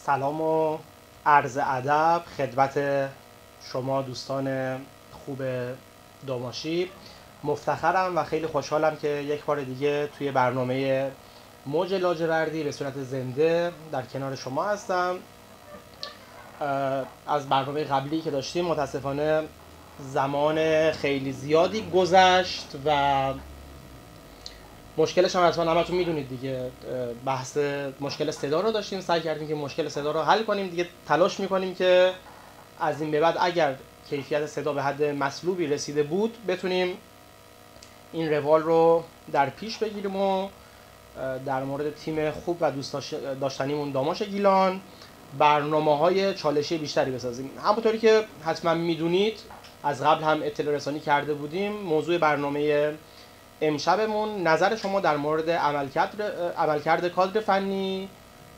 سلام و عرض ادب خدمت شما دوستان خوب داماشی. مفتخرم و خیلی خوشحالم که یک بار دیگه توی برنامه موج لاجوردی به صورت زنده در کنار شما هستم. از برنامه قبلی که داشتیم متاسفانه زمان خیلی زیادی گذشت و مشکلش هم حتما همتون میدونید دیگه، بحث مشکل صدا رو داشتیم، سعی کردیم که مشکل صدا رو حل کنیم دیگه. تلاش میکنیم که از این به بعد اگر کیفیت صدا به حد مطلوبی رسیده بود بتونیم این روال رو در پیش بگیریم و در مورد تیم خوب و دوست داشتنیمون داماش گیلان برنامه‌های چالشی بیشتری بسازیم. همونطوری که حتما میدونید از قبل هم اطلاع رسانی کرده بودیم، موضوع برنامه امشبمون نظر شما در مورد عملکرد کادر فنی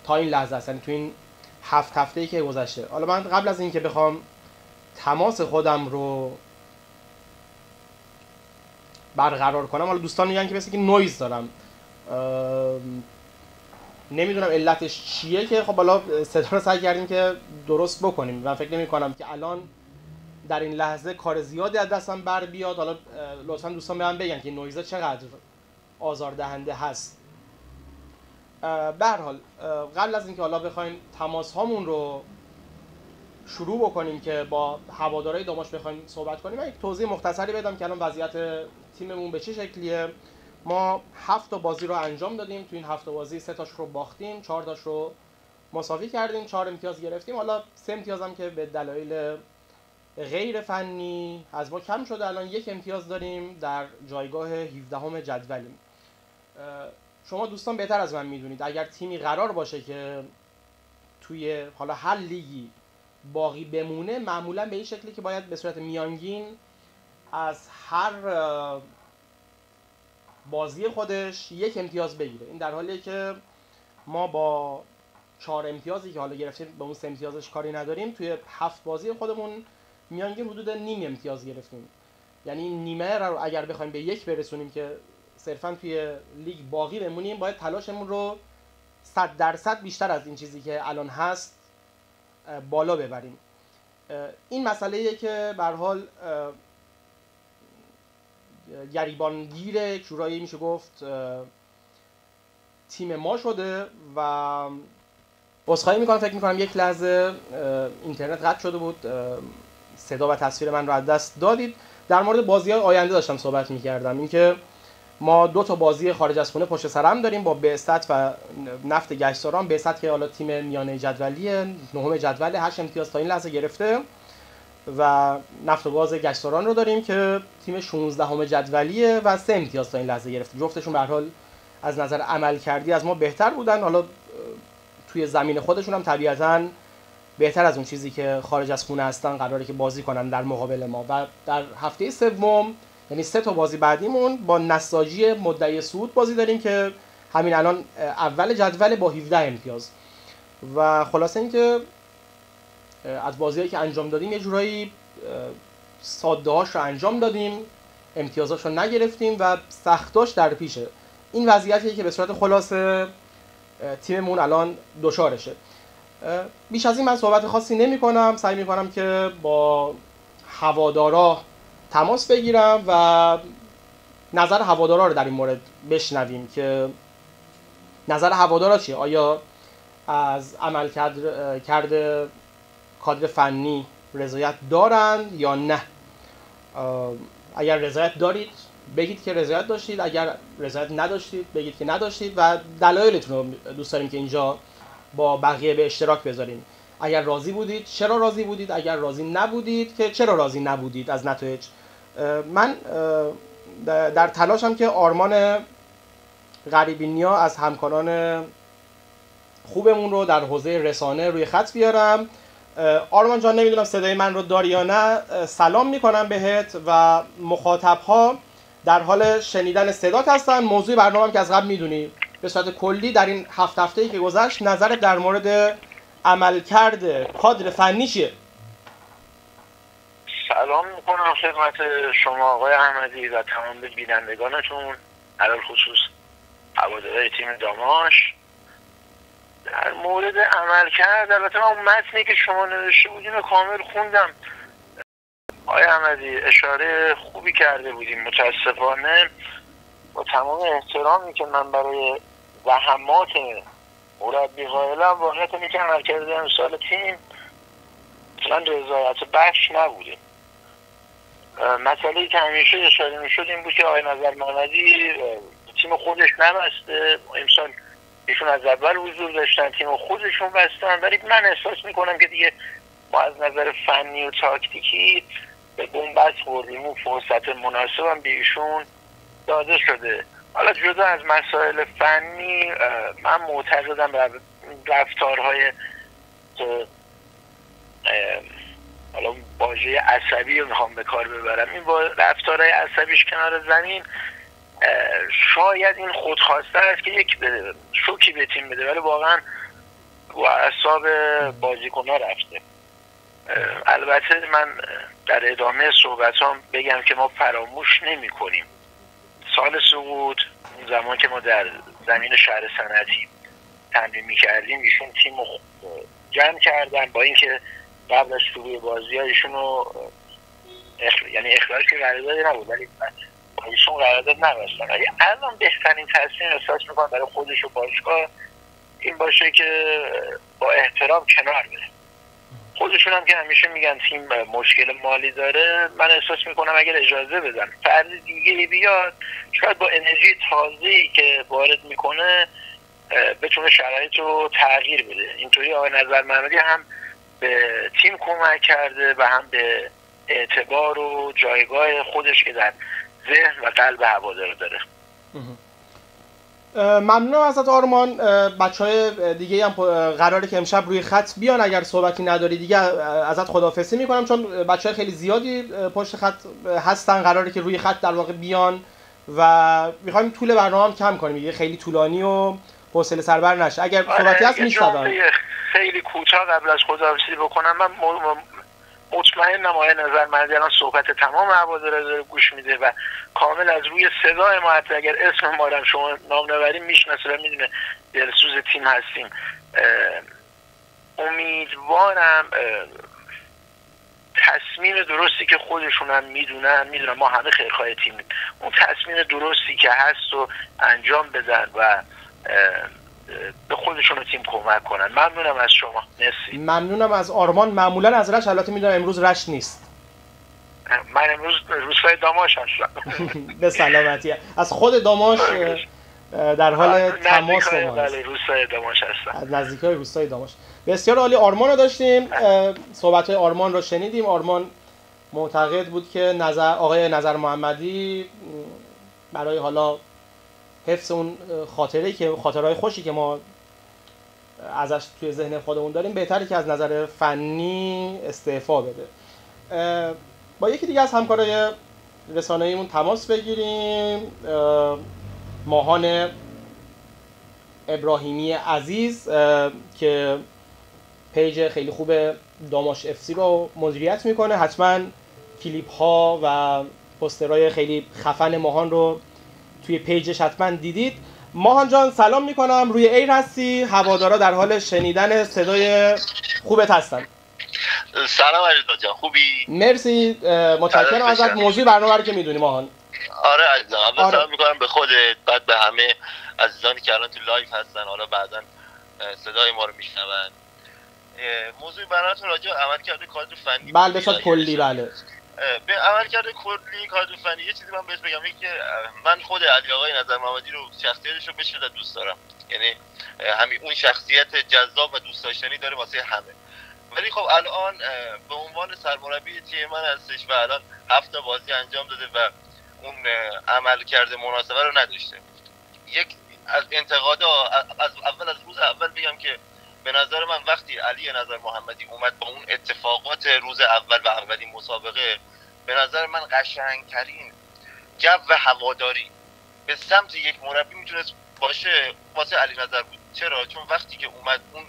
تا این لحظه است، یعنی تو این 7 هفته‌ای که گذشته. حالا من قبل از اینکه بخوام تماس خودم رو برقرار کنم، حالا دوستان میگن که مثل که نویز دارم، نمیدونم علتش چیه، که خب حالا صدا رو سعی کردیم که درست بکنیم و فکر نمی‌کنم که الان در این لحظه کار زیادی از دستم بر بیاد. حالا لطفا دوستان به من بگن که نویزه چقدر آزاردهنده هست. به هر حال قبل از اینکه حالا بخوایم تماس هامون رو شروع بکنیم که با هوادارهای داماش بخوایم صحبت کنیم، من یک توضیح مختصری بدم که الان وضعیت تیممون به چه شکلیه. ما 7 تا بازی رو انجام دادیم، تو این 7 تا بازی 3 تاش رو باختیم، 4 تاش رو مساوی کردیم، 4 امتیاز گرفتیم. حالا 3 امتیاز هم که به دلایل غیر فنی از ما کم شده، الان 1 امتیاز داریم، در جایگاه 17ام جدولیم. شما دوستان بهتر از من میدونید اگر تیمی قرار باشه که توی حالا هر لیگی باقی بمونه، معمولا به این شکلی که باید به صورت میانگین از هر بازی خودش 1 امتیاز بگیره. این در حالیه که ما با 4 امتیازی که حالا گرفتیم به اون 3 امتیازش کاری نداریم، توی 7 بازی خودمون میانگین حدود نیم امتیاز گرفتیم. یعنی این نیمه رو اگر بخوایم به 1 برسونیم که صرفا توی لیگ باقی بمونیم، باید تلاشمون رو 100% بیشتر از این چیزی که الان هست بالا ببریم. این مسئله‌ایه که به هر حال گریبانگیر جورایی میشه گفت تیم ما شده و عذرخواهی میکنم، فکر میکنم یک لحظه اینترنت قطع شده بود، صدا و تصویر من رو از دست دادید. در مورد بازی‌های آینده داشتم صحبت میکردم، اینکه ما 2 تا بازی خارج از خونه پشت سرم داریم با بهزت و نفت گشتاران. بهزت که حالا تیم میانه جدولیه، 9م جدول، 8 امتیاز تا این لحظه گرفته، و نفت و گاز گشتاران رو داریم که تیم 16م جدولیه و 3 امتیاز تا این لحظه گرفته. جفتشون به هر حال از نظر عملکردی از ما بهتر بودن، حالا توی زمین خودشون هم طبیعتاً بهتر از اون چیزی که خارج از خونه هستن قراره که بازی کنن در مقابل ما. و در هفته سوم، یعنی 3 تا بازی بعدیمون، با نساجی مدعی صعود بازی داریم که همین الان اول جدول با 17 امتیاز. و خلاصه اینکه از بازیایی که انجام دادیم یه جورایی ساده‌هاش رو انجام دادیم، امتیازاش رو نگرفتیم و سختاش در پیشه. این وضعیتیه که به صورت خلاصه تیممون الان دچارشه. بیش از این من صحبت خاصی نمی کنم، سعی می کنم که با هوادارا تماس بگیرم و نظر هوادارا رو در این مورد بشنویم که نظر هوادارا چیه. آیا از عمل کرده کادر فنی رضایت دارند یا نه؟ اگر رضایت دارید بگید که رضایت داشتید، اگر رضایت نداشتید بگید که نداشتید و دلایلتون رو دوست داریم که اینجا با بقیه به اشتراک بذاریم. اگر راضی بودید چرا راضی بودید، اگر راضی نبودید که چرا راضی نبودید از نتایج. من در تلاشم که آرمان غریبی‌نیا از همکاران خوبمون رو در حوزه رسانه روی خط بیارم. آرمان جان، نمیدونم صدای من رو داری یا نه، سلام میکنم بهت و مخاطب‌ها در حال شنیدن صدات هستن. موضوع برنامه‌ام که از قبل میدونی به صورت کلی در این 7 هفته‌ای که گذشت نظرت در مورد عملکرد کادر فنی چیه؟ سلام میکنم خدمت شما آقای احمدی و تمام بینندگانتون، علل خصوص هوادارهای تیم داماش. در مورد عمل کرد، البته من اون متنی که شما نوشته بودین رو کامل خوندم. آقای احمدی اشاره خوبی کرده بودیم. متاسفانه با تمام احترامی که من برای زحمات مربی قائلم، واقعیت اینه که عملکرد امسال تیم مثلا رضایت بخش نبوده. مسئله‌ای که همیشه اشاره می‌شد این بود که آقای نظر محمدی تیم خودش نبسته. امسال ایشون از اول حضور داشتن، تیم خودشون بستن، ولی من احساس میکنم که دیگه ما از نظر فنی و تاکتیکی به بنبست خوردیم. اون فرصت مناسبم به ایشون داده شده. حالا جدا از مسائل فنی، من معتقدم رفتارهای حالا واژه عصبی رو میخوام به کار ببرم، این با رفتارهای عصبیش کنار زمین شاید این خودخواسته است که یک شوکی به تیم بده، ولی واقعا با اعصاب بازیکن‌ها رفته. البته من در ادامه صحبتام بگم که ما فراموش نمی کنیم سال سقوط، اون زمان که ما در زمین شهر صنعتی تمرین می‌کردیم، ایشون تیم رو جمع کردن، با اینکه قبل از شروع بازی‌هایشون رو یعنی اخراج که قراردادی نبود، ولی با ایشون قرارداد نبستن. اگه الان بهترین تصمیم احساس می‌کنم برای خودش و باشگاه این باشه که با احترام کنار بره. خودشون هم که همیشه میگن تیم مشکل مالی داره، من احساس میکنم اگر اجازه بدن فرد دیگه بیاد، شاید با انرژی تازه‌ای که وارد میکنه بتونه شرایط رو تغییر بده. اینطوری آقای نظر محمدی هم به تیم کمک کرده و هم به اعتبار و جایگاه خودش که در ذهن و قلب هوادار داره. ممنونم ازت آرمان. بچهای دیگه هم قراره که امشب روی خط بیان، اگر صحبتی نداری دیگه ازت خداحافظی میکنم، چون بچهای خیلی زیادی پشت خط هستن، قراره که روی خط در واقع بیان و میخوایم طول برنامه هم کم کنیم دیگه، خیلی طولانی و حوصله سربر نشه. اگر صحبتی هست میشنوم. خیلی کوتاه قبل از خداحافظی بکنم، من مطمئنم آقای نظر محمدی الان صحبت تمام هوادارا داره گوش میده و کامل از روی صدای ما، حتی اگر اسم ما رو شما نام نبریم میشناسه و میدونه دلسوز تیم هستیم. امیدوارم تصمیم درستی که خودشون هم میدونن ما همه خیرخواه تیمیم، اون تصمیم درستی که هست رو انجام بدن و به خودشون و تیم کمک کنن. ممنونم از شما. مرسی. ممنونم از آرمان. معمولا از رشت، البته میدونم امروز رشت نیست. من امروز روستای داماش هستم. به سلامتی. از خود داماش در حال تماس با ما هست. روستای داماش هستم. از نزدیکای روستای داماش. بسیار عالی. آرمان رو داشتیم، صحبت‌های آرمان رو شنیدیم. آرمان معتقد بود که آقای نظر محمدی برای حالا حفظ اون خاطرهای خوشی که ما ازش توی ذهن خودمون داریم، بهتره که از نظر فنی استعفا بده. با یکی دیگه از همکارای رسانه‌ایمون تماس بگیریم. ماهان ابراهیمی عزیز که پیج خیلی خوب داماش اف سی رو مدیریت میکنه، حتما کلیپ ها و پوسترهای خیلی خفن ماهان رو توی پیجش حتما دیدید. ماهان جان سلام میکنم، روی ایر هستی، هوادارا در حال شنیدن صدای خوبت هستن. سلام عزیزا جان، خوبی؟ مرسی، متشکرم ازت. موضوع برنامه رو که میدونی ماهان. آره عزیزم، اول سلام میکنم به خودت، بعد به همه عزیزانی که الان تو لایف هستن، حالا بعداً صدای ما رو میشنون. موضوع برنامه‌تون راجع به عملکرد کادر فنی، بله به صورت کلی. بله به عملکرد کلی کادر فنی یه چیزی من بهش بگم، این که من خود علی آقای نظر محمدی رو، شخصیتش رو به شدت دوست دارم، یعنی همین اون شخصیت جذاب و دوست داشتنی داره واسه همه. ولی خب الان به عنوان سرمربی تیم من هستش و الان 7 بازی انجام داده و اون عملکرد مناسبه رو نداشته. یک از انتقادا از روز اول بگم که به نظر من وقتی علی نظر محمدی اومد با اون اتفاقات روز اول و اولین مسابقه، به نظر من قشنگترین جو هواداری به سمت یک مربی میتونست باشه واسه علی نظر بود. چرا؟ چون وقتی که اومد اون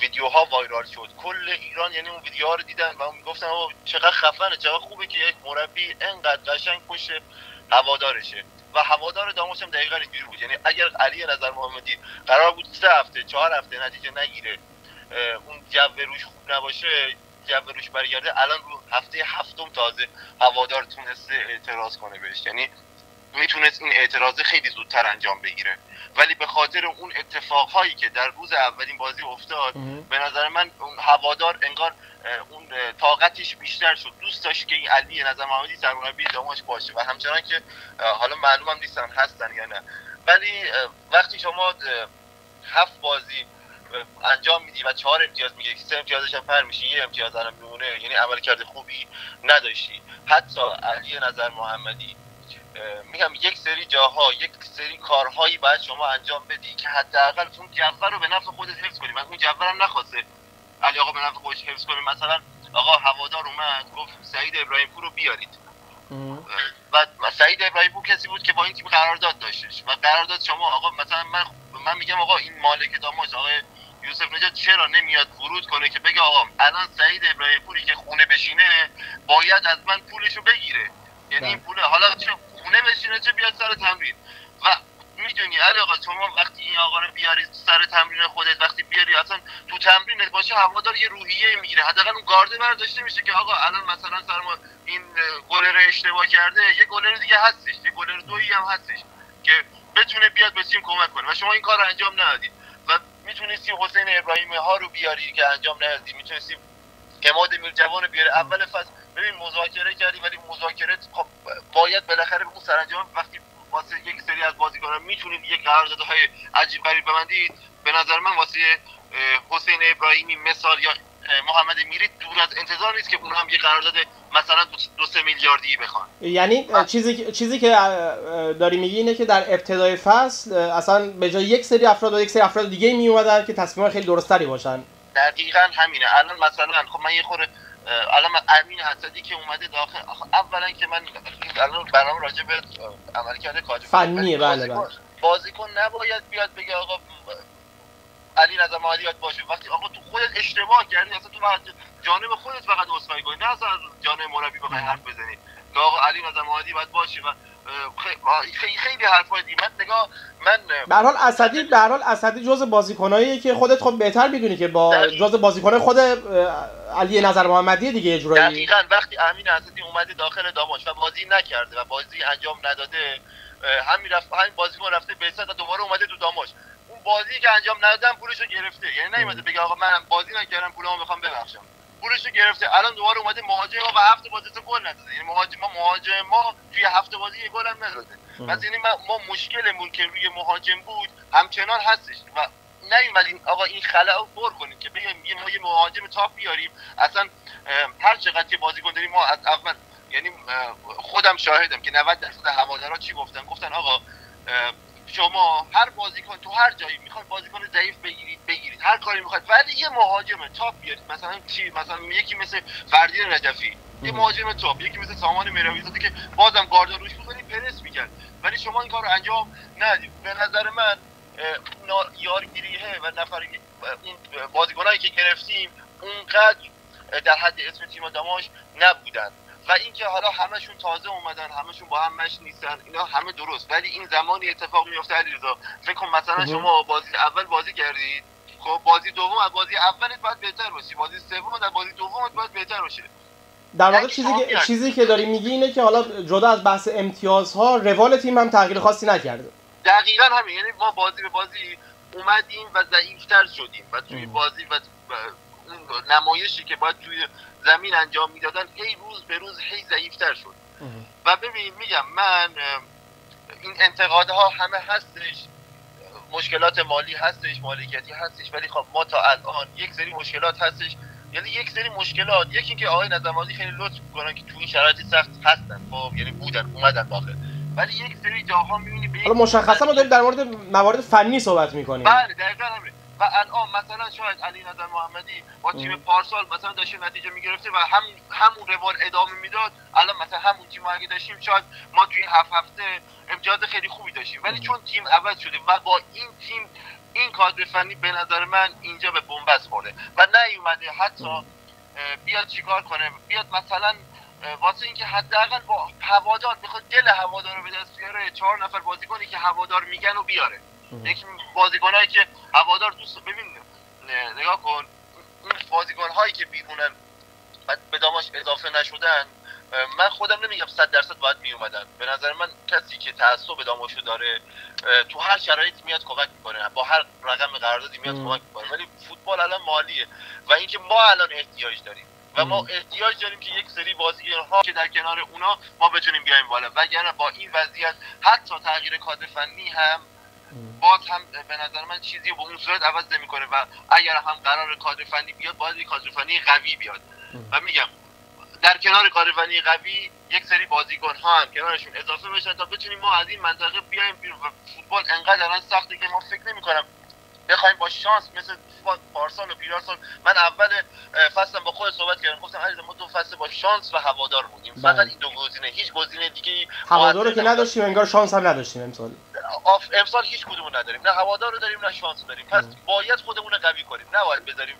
ویدیوها وایرال شد، کل ایران یعنی اون ویدیوها رو دیدن و میگفتن چقدر خفنه، چقدر خوبه که یک مربی اینقدر قشنگ پشت هوادارشه و هوادار داماش هم دقیقاً اینجوری بود. یعنی اگر علی نظر محمدی قرار بود 3 هفته 4 هفته نتیجه نگیره، اون جو روش خوب نباشه، جو روش برگرده، الان رو هفته هفتم تازه هوادار تونسته اعتراض کنه بهش، یعنی میتونست این اعتراض خیلی زودتر انجام بگیره. ولی به خاطر اون اتفاقهایی که در روز اولین بازی افتاد به نظر من اون هوادار انگار اون طاقتش بیشتر شد، دوست داشت که این علی نظر محمدی سرمربی داماش باشه و همچنان که حالا معلومم نیستن هستن یا نه، ولی وقتی شما 7 بازی انجام میدی و 4 امتیاز میگیری، 3 امتیازش هم پر میشه، 1 امتیاز هم میمونه، یعنی عملکرد خوبی نداشتی. حتی علی نظر محمدی میگم یک سری جاها یک سری کارهایی باید شما انجام بدی که حداقل اون جو رو به نفع خودت حفظ کنی. من اون جو رو نخواسته علی آقا به نفع خودش حفظ کنه. مثلا آقا هوادار اومد گفت سعید ابراهیم پور رو بیارید و سعید ابراهیم پور کسی بود که با این تیم قرارداد داشتش و قرارداد شما آقا مثلا من میگم آقا این مالک داماش آقا یوسف نجات چرا نمیاد ورود کنه که بگه آقا الان سعید ابراهیم پوری که خونه بشینه باید از من پولشو بگیره، یعنی این پول حالا چه خونه بشینه چه بیاد سر تمرین. و میدونی علی آقا شما وقتی این آقا رو بیاری سر تمرین خودت، وقتی بیاری اصلا تو تمرینت باشه، هوادار یه روحیه میگیره، حداقل اون گارده برداشته میشه که آقا الان مثلا سر ما این گلر اشتباه کرده، یه گلر دیگه هستش، یه گلر دویی هم هستش که بتونه بیاد به تیم کمک کنه و شما این کار رو انجام ندادید. و میتونستی حسین ابراهیمی ها رو بیاری که انجام ندادی، میتونستی عماد میرجوان رو بیاری اول فصل. ببین مذاکره کردی ولی مذاکره خب باید بالاخره به اون سرانجام وقتی واسه یک سری از بازیکنان میتونید یک قراردادهای عجیب غریب ببندید، به نظر من واسه حسین ابراهیمی مثال یا محمد میری دور از انتظار نیست که اونها هم یک قرارداد مثلا 2-3 میلیاردی بخوان. یعنی چیزی که داری میگی اینه که در ابتدای فصل اصلا به جای یک سری افراد و یک سری افراد دیگه می اومدن که تصمیمات خیلی درستری باشن. دقیقاً همینه. الان مثلا خب من یه خورده الان امین حسدی که اومده داخل، اولا که من الان برنامه راجع به عملکرد کادر فنیه، بله بازیکن نباید بیاد بگه آقا علی نظر محمدی باید باشه. وقتی آقا تو خودت اشتباه کردی اصلا تو باید جانب خودت فقط عذرخواهی کنی، نه اصلا جانب مربی بخوای حرف بزنی که آقا علی نظر محمدی باید باشه و خیلی حرفای دیگه. من به هر حال اسدی جزء بازیکناییه که خودت خب بهتر میدونی که با جزء بازیکنای خود علی نظر محمدی دیگه اجرایی. دقیقاً وقتی امین اسدی اومده داخل داماش و بازی نکرده و بازی انجام نداده، همین بازیکن رفته به و دوباره اومده تو داماش، اون بازی که انجام ندادن پولشو گرفته، یعنی نمیاد بگه آقا من بازی نکردم پولمو میخوام ببخشم، پولشو گرفته. الان دوباره اومده مهاجم ما و 7 بازی تو گل نداده، یعنی مهاجم ما توی 7 بازی یه گل هم نداده. پس یعنی ما مشکلمون که روی مهاجم بود همچنان هستش و نیومدین آقا این خلا رو پر کنید که بگیم ما یه مهاجم تاپ بیاریم. اصلا هر چقدر که بازیکن داریم ما از اول، یعنی خودم شاهدم که 90% هوادارا چی گفتن آقا شما هر بازیکن تو هر جایی میخواید بازیکن ضعیف بگیرید هر کاری میخواید، ولی یه مهاجم تاپ بیارید. مثلا چی؟ مثلا یکی مثل فردین رجفی، یه مهاجم تاپ، یکی مثل سامان مرویزاده که بازم گارد روش بود ولی پرس میکرد، ولی شما این کارو انجام ندید. به نظر من یارگیریه و نفری اون بازیکنایی که گرفتیم اونقدر در حد اسم تیم داماش نبودن و اینکه حالا همشون تازه اومدن، همشون با هم مش نیستن، اینا همه درست، ولی این زمانی اتفاق میفته علیرضا. فکر کن مثلا شما بازی اول بازی کردید، خب بازی دوم از بازی اولت باید بهتر باشی، بازی سوم از بازی دومت باید بهتر باشه. در واقع چیزی که داری میگی اینه که حالا جدا از بحث امتیازها روال تیم هم تغییر خاصی نکرده. دقیقاً همین، یعنی ما بازی به بازی اومدیم و ضعیف‌تر شدیم و توی بازی و اون نمایشی که باید توی زمین انجام میدادن هی روز به روز هی ضعیف‌تر شد. و ببین میگم من این انتقادها همه هستش، مشکلات مالی هستش، مالکیتی هستش، ولی خب ما تا الان یک سری مشکلات هستش، یعنی یک سری مشکلات، یکی اینکه آقای نظرمازی خیلی لطف میکنن که تو این شرایط سخت هستن، خب یعنی بودن اومدن داخل، ولی یک سری جاها میبینی حالا مشخصا ما داریم در مورد موارد فنی صحبت میکنیم. بله دقیقاً همین. و الان مثلا شاید علی نظر محمدی با تیم پارسال مثلا داشته نتیجه میگرفته و همون روال ادامه میداد، الان مثلا همون تیم اگه داشتیم شاید ما توی 7 هفته امتیاز خیلی خوبی داشتیم، ولی چون تیم عوض شده و با این تیم این کادر فنی به نظر من اینجا به بنبست خورده و نیومده حتی بیاد چیکار کنه، بیاد مثلا واسه اینکه حداقل با هوادار بخواد دل هوادار رو به دست بیاره 4 نفر بازیکنی که هوادار میگن و بیاره. یک بازیکنایی که هوادار دوست ببین نگاه کن این بازیکن‌هایی که بیرونن بعد به داماش اضافه نشدن من خودم نمیگم 100% باید می اومدن. به نظر من کسی که تعصب به داماشو داره تو هر شرایطی میاد کمک میکنه، با هر رقم قراردادی میاد کمک میکنه، ولی فوتبال الان مالیه و اینکه ما الان احتیاج داریم و ما احتیاج داریم که یک سری بازیکن‌ها که در کنار اونا ما بتونیم بیایم بالا، وگرنه با این وضعیت حتی تغییر کادر فنی هم باز هم به نظر من چیزی به اون صورت عوض نمیکنه و اگر هم قرار کادر فنی بیاد باید یک کادر فنی قوی بیاد و میگم در کنار کادر فنی قوی یک سری بازیکن ها هم کنارشون اضافه بشن تا بتونیم ما از این منطقه بیایم بیرون. و فوتبال انقدر الان سخته که ما فکر نمی‌کنم بخوایم با شانس مثل پارسال و پیرارسال. من اول فصلم با خود صحبت کردم گفتم عزیز ما 2 فصل با شانس و هوادار بودیم، فقط این 2 گزینه، هیچ گزینه دیگه هوادار رو که نداشتیم انگار شانس هم نداشتیم امسال هیچ کدومون نداریم، نه هوادار رو داریم نه شانس داریم. پس باید خودمون رو قوی کنیم، نباید بذاریم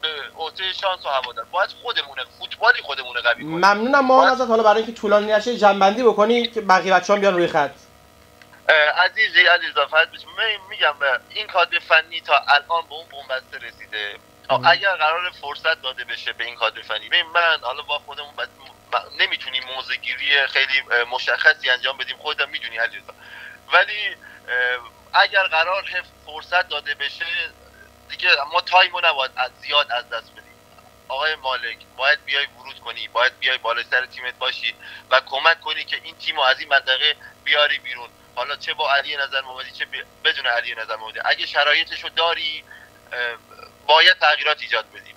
به عهده شانس و هوادار، باید خودمون فوتبالی خودمون رو قوی کنیم. ممنونم ما ازت. حالا برای اینکه طولانی نشه جنبندی بکنی که بقیه بچه‌ها بیان روی خط. عزیزا فقط میگم این کادر فنی تا الان به اون بنبسته رسیده. اگر قرار فرصت داده بشه به این کادر فنی، ببین من حالا با خودمون نمیتونیم موضع‌گیری خیلی مشخصی انجام بدیم، خودت میدونی عزیزا، ولی اگر قرار فرصت داده بشه دیگه ما تایمو نباید زیاد از دست بدیم. آقای مالک باید بیای ورود کنی، باید بیای بالای سر تیمت باشی و کمک کنی که این تیمو از این منطقه بیاری بیرون، حالا چه با علی نظر محمدی چه بدون علی نظر محمدی. اگه شرایطشو داری باید تغییرات ایجاد بدی،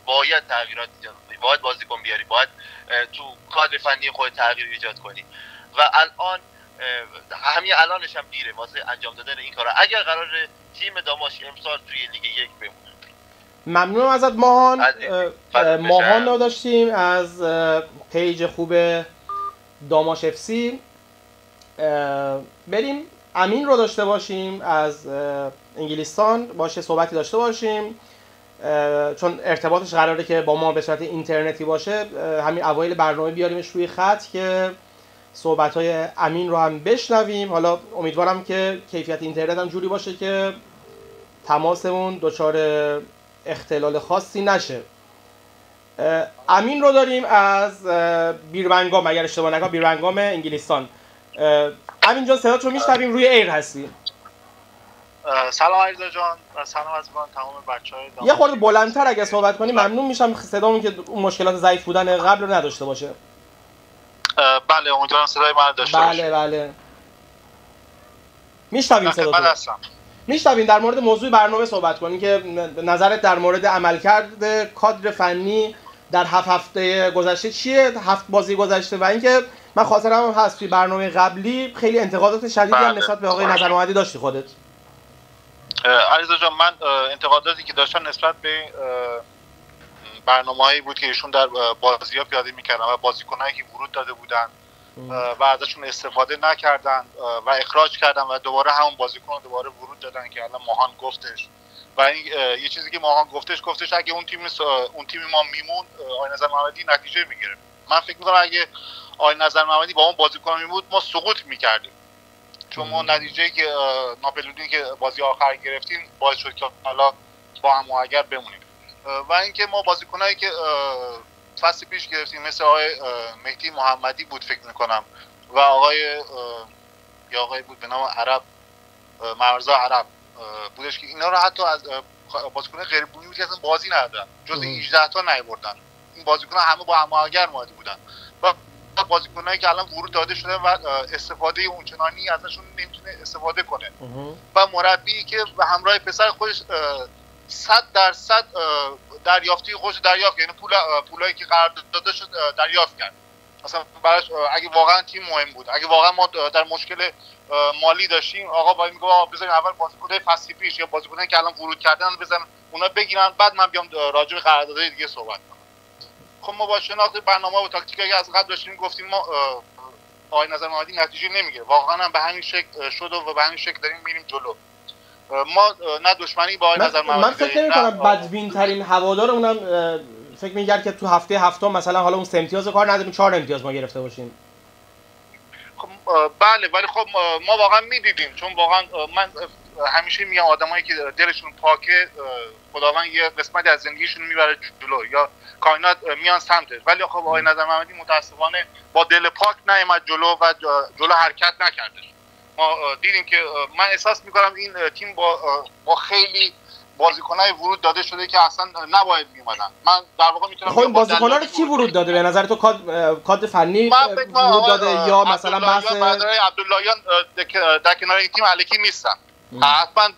باید بازیکن بیاری، باید تو کادر فنی خود تغییر ایجاد کنی و همین الانش هم دیره واسه انجام دادن این کارا اگر قرار تیم داماش امسال توی لیگ 1 بمونه. ممنونم ازت ماهان رو داشتیم از پیج خوب داماش اف سی. بریم امین رو داشته باشیم از انگلستان، باشه صحبتی داشته باشیم چون ارتباطش قراره که با ما به صورت اینترنتی باشه. همین اوایل برنامه بیاریمش روی خط که صحبت‌های امین رو هم بشنویم. حالا امیدوارم که کیفیت اینترنت هم جوری باشه که تماسمون دچار اختلال خاصی نشه. امین رو داریم از بیرمنگام، اگر اشتباه نکنم بیرمنگام انگلستان. امین جان صدات رو میشنویم، روی ایر هستی. سلام علیرضا جان و سلام از تمام بچه‌های یه خورده بلندتر اگه صحبت کنی ممنون میشم، صدامون که اون مشکلات ضعیف بودن قبل رو نداشته باشه. بله امیدوارم صدای من داشته باشه. بله میشنویم صداتو. میشنویم. در مورد موضوع برنامه صحبت کنیم که نظرت در مورد عملکرد کادر فنی در 7 هفته گذشته چیه، 7 بازی گذشته، و اینکه من خاطرم هست توی برنامه قبلی خیلی انتقادات شدیدی هم نسبت به آقای نظر محمدی داشتی خودت. علیرضا جان من انتقاداتی که داشتم نسبت به برنامه‌هایی بود که ایشون در بازی‌ها پیاده می‌کردن و بازیکنایی که ورود داده بودن و ازشون استفاده نکردن و اخراج کردن و دوباره همون بازیکن رو دوباره ورود دادن که الان ماهان گفتش. و این یه چیزی که ماهان گفتش اگه اون تیم ما میمون آقای نظر محمدی نتیجه میگیره. من فکر می‌کنم اگه آقای نظر محمدی با اون بازیکن میمون ما سقوط می‌کردیم، چون ما نتیجه‌ای که ناپلونی که بازی آخر گرفتیم باعث شد که حالا با هم اگر بمونیم. و اینکه ما بازیکنایی که فصل پیش گرفتیم مثل آقای مهدی محمدی بود فکر میکنم و آقای بود به نام عرب مرزا عرب بودش که اینا رو حتی از بازیکنای غیر بومی بود که اصلا بازی ندادن، جز 18 تا نیاوردن. این بازیکن‌ها همه با هم اگر اومده بودن و بازیکنایی که الان ورود داده شده و استفاده اونچنانی ازشون نمیتونه استفاده کنه و مربی که به همراه پسر خودش 100% دریافتی خودش دریافت، یعنی پولایی که قرار داده شد دریافت کرد. مثلا براش اگه واقعا تیم مهم بود، اگه واقعا ما در مشکل مالی داشتیم، آقا باید میگه بذاریم اول بازیکنای فصل پیش یا بازیکنایی که الان ورود کردن بزنن اونا بگیرن، بعد من بیام راجع به قراردادهای دیگه صحبت کنم. خب ما با شناخت برنامه و تاکتیکایی از قبل داشتیم گفتیم ما آقای نظر محمدی نتیجه نمیگیره، واقعا هم به همین شکل شد و به همین شکل داریم میریم جلو. ما نه دشمنی با آقای نظر محمدی، من فکر نمی‌کنم بدبین ترین هوادارمونم فکر می‌کرد که تو هفته هفتم مثلا حالا اون 3 امتیاز رو کار نداریم 4 امتیاز ما گرفته باشیم. خب بله، ولی خب ما واقعا میدیدیم، چون واقعا من همیشه میگم آدمایی که دلشون پاکه خداوند یه قسمتی از زندگیشون میبره جلو یا کائنات میان سمتش، ولی خب آقای نظر محمدی متاسفانه با دل پاک نیامد جلو و جلو حرکت نکردش. ما دیدیم که من احساس میکنم این تیم با خیلی بازیکنای ورود داده شده که اصلا نباید میومدن. من در واقع میتونم خب بازیکن‌ها رو کی ورود داده به نظر تو؟ کادر فنی ورود داده یا مثلا بحث عبداللهیان در کنار این تیم الکی نیستن، حتما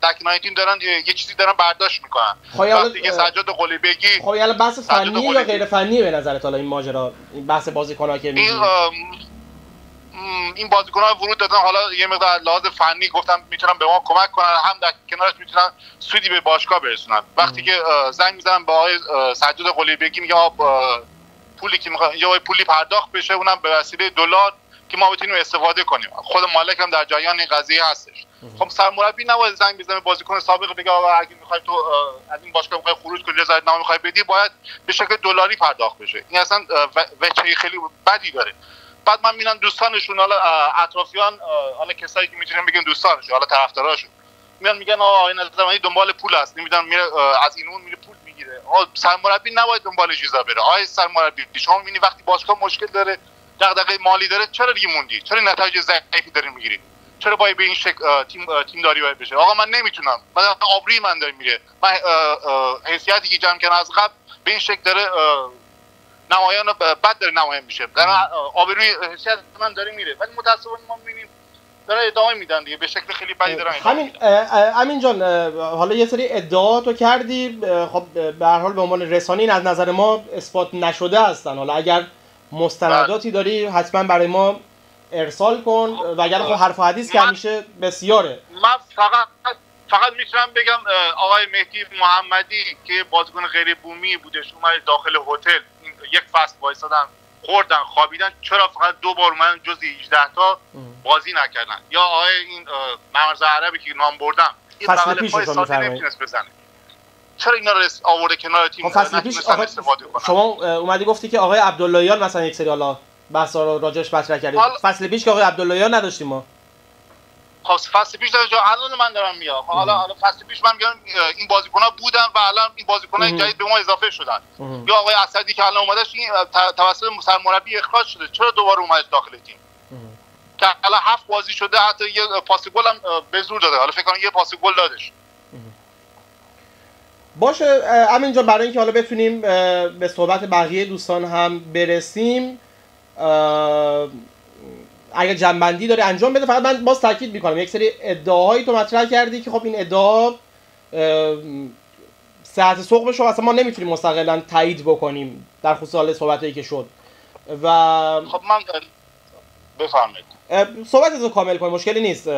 در کنار این تیم دارن یه چیزی دارن برداشت میکنن. وقتی که سجاد قلیبگی خب یعنی بحث فنی یا غیر فنی به نظرت حالا این ماجرا، این بحث بازیکن‌ها که میگی این بازیکن‌ها ورود دادن، حالا یه مقدار لحاظ فنی گفتم میتونن به ما کمک کنن، هم در کنارش میتونن سودی به باشگاه برسونن. وقتی که زنگ میزنن به آقای سجاد قلیبگی میگه پولی که میخواد یا پولی پرداخت بشه، اونم به وسیله دلار که ما بتونیم استفاده کنیم. خود مالک هم در جریان این قضیه هستش. خب سرمربی نباید زنگ بزنه بازیکن سابق بگه آقا اگه میخوای تو از این باشگاه میخوای خروج کنی، رضایتنامه میخوای بدی، باید به شکل دلاری پرداخت بشه. این اصلا وجهه خیلی بدی داره. بعد من میبینم دوستانشون، حالا اطرافیان، حالا کسایی که میتونیم بگیم دوستانشون، حالا طرفداراشون میگن آقا این نظامی دنبال پول است، نمیدونم میره از این اون میره پول میگیره. آقا سرمربی نباید دنبال چیزا بره. آقا سرمربی شما میبینی وقتی باشگاه مشکل داره، دغدغه مالی داره، چرا دیگه موندی؟ چرا نتایج ضعیفی داری میگیری؟ چرا باید به این شکل تیم داری باید بشه؟ آقا من نمیتونم، من آبروی من داره میره، من حیثیتی که جمع کردم از قبل به این شکل داره نمایان بد داره نمایان میشه، در آبروی حیثیت من داره میره. ولی متاسفانه ما میبینیم داره ادعا میدن دیگه، به شکل خیلی بدی دارن همین جان، حالا یه سری ادعا تو کردی، خب به هر حال به عنوان رسانه‌ای از نظر ما اثبات نشده هستن. حالا اگر مستنداتی داری حتما برای ما ارسال کن، وگرنه خب حرف و حدیث که همیشه بسیاره. من فقط میتونم بگم آقای مهدی محمدی که بازیکن غیر بومی بودش، اومد داخل هتل یک فصل وایسادن، خوردن، خوابیدن، چرا فقط 2 بار اومدن جز 18 تا بازی نکردن؟ یا آقای این مرز عربی که نام بردم، این فصل پای ساده نمیتونست بزنه، چرا اینا رو آورده کنار تیم نتونستن استفاده کنن؟ شما اومدی گفتی که آقای عبداللهیان مثلا یک سری حالا بحثا رو راجعش مطرح کردید. فصل پیش که آقای عبداللهیان نداشتیم ما. خب فصل پیش داشت، الان من دارم میام. حالا فصل پیش من میگم این بازیکن‌ها بودن و الان این بازیکن‌های جدید به ما اضافه شدن. یا آقای اسدی که الان اومدش این توسط سرمربی اخراج شده، چرا دوباره اومد داخل تیم؟ که الان 7 بازی شده، حتی یه پاس گل هم به زور داده. حالا فکر کنم یه پاس گل دادش. باشه همینجا برای اینکه حالا بتونیم به صحبت بقیه دوستان هم برسیم، اگر جنبندی داره انجام بده. فقط من باز تاکید میکنم یک سری ادعاهایی تو مطرح کردی که خب این ادعا صحت ثقبش رو اصلا ما نمیتونیم مستقلا تایید بکنیم در خصوص حال صحبتایی که شد. و خب من بفرمایید صحبتتو کامل کنیم، مشکلی نیست.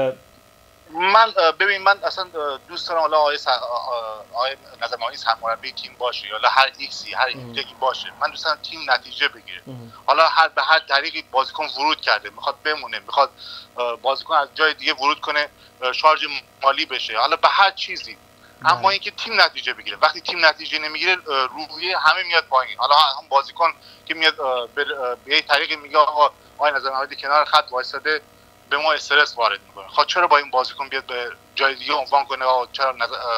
من ببین، من اصلا دوست دارم حالا آقای نظر محمدی سرمربی تیم باشه یا هر ایکسی هر ایکسی باشه، من دوست دارم تیم نتیجه بگیره. حالا به هر طریقی بازیکن ورود کرده، میخواد بمونه، میخواد بازیکن از جای دیگه ورود کنه، شارژ مالی بشه، حالا به هر چیزی، اما اینکه تیم نتیجه بگیره. وقتی تیم نتیجه نمیگیره روحیه همه میاد پایین. حالا هم بازیکن که میاد به یه طریقی میگه آقای نظر محمدی کنار خط وایساده به ما استرس وارد میکنه. خب چرا با این بازیکن بیاد به جای دیگه عنوان کنه چرا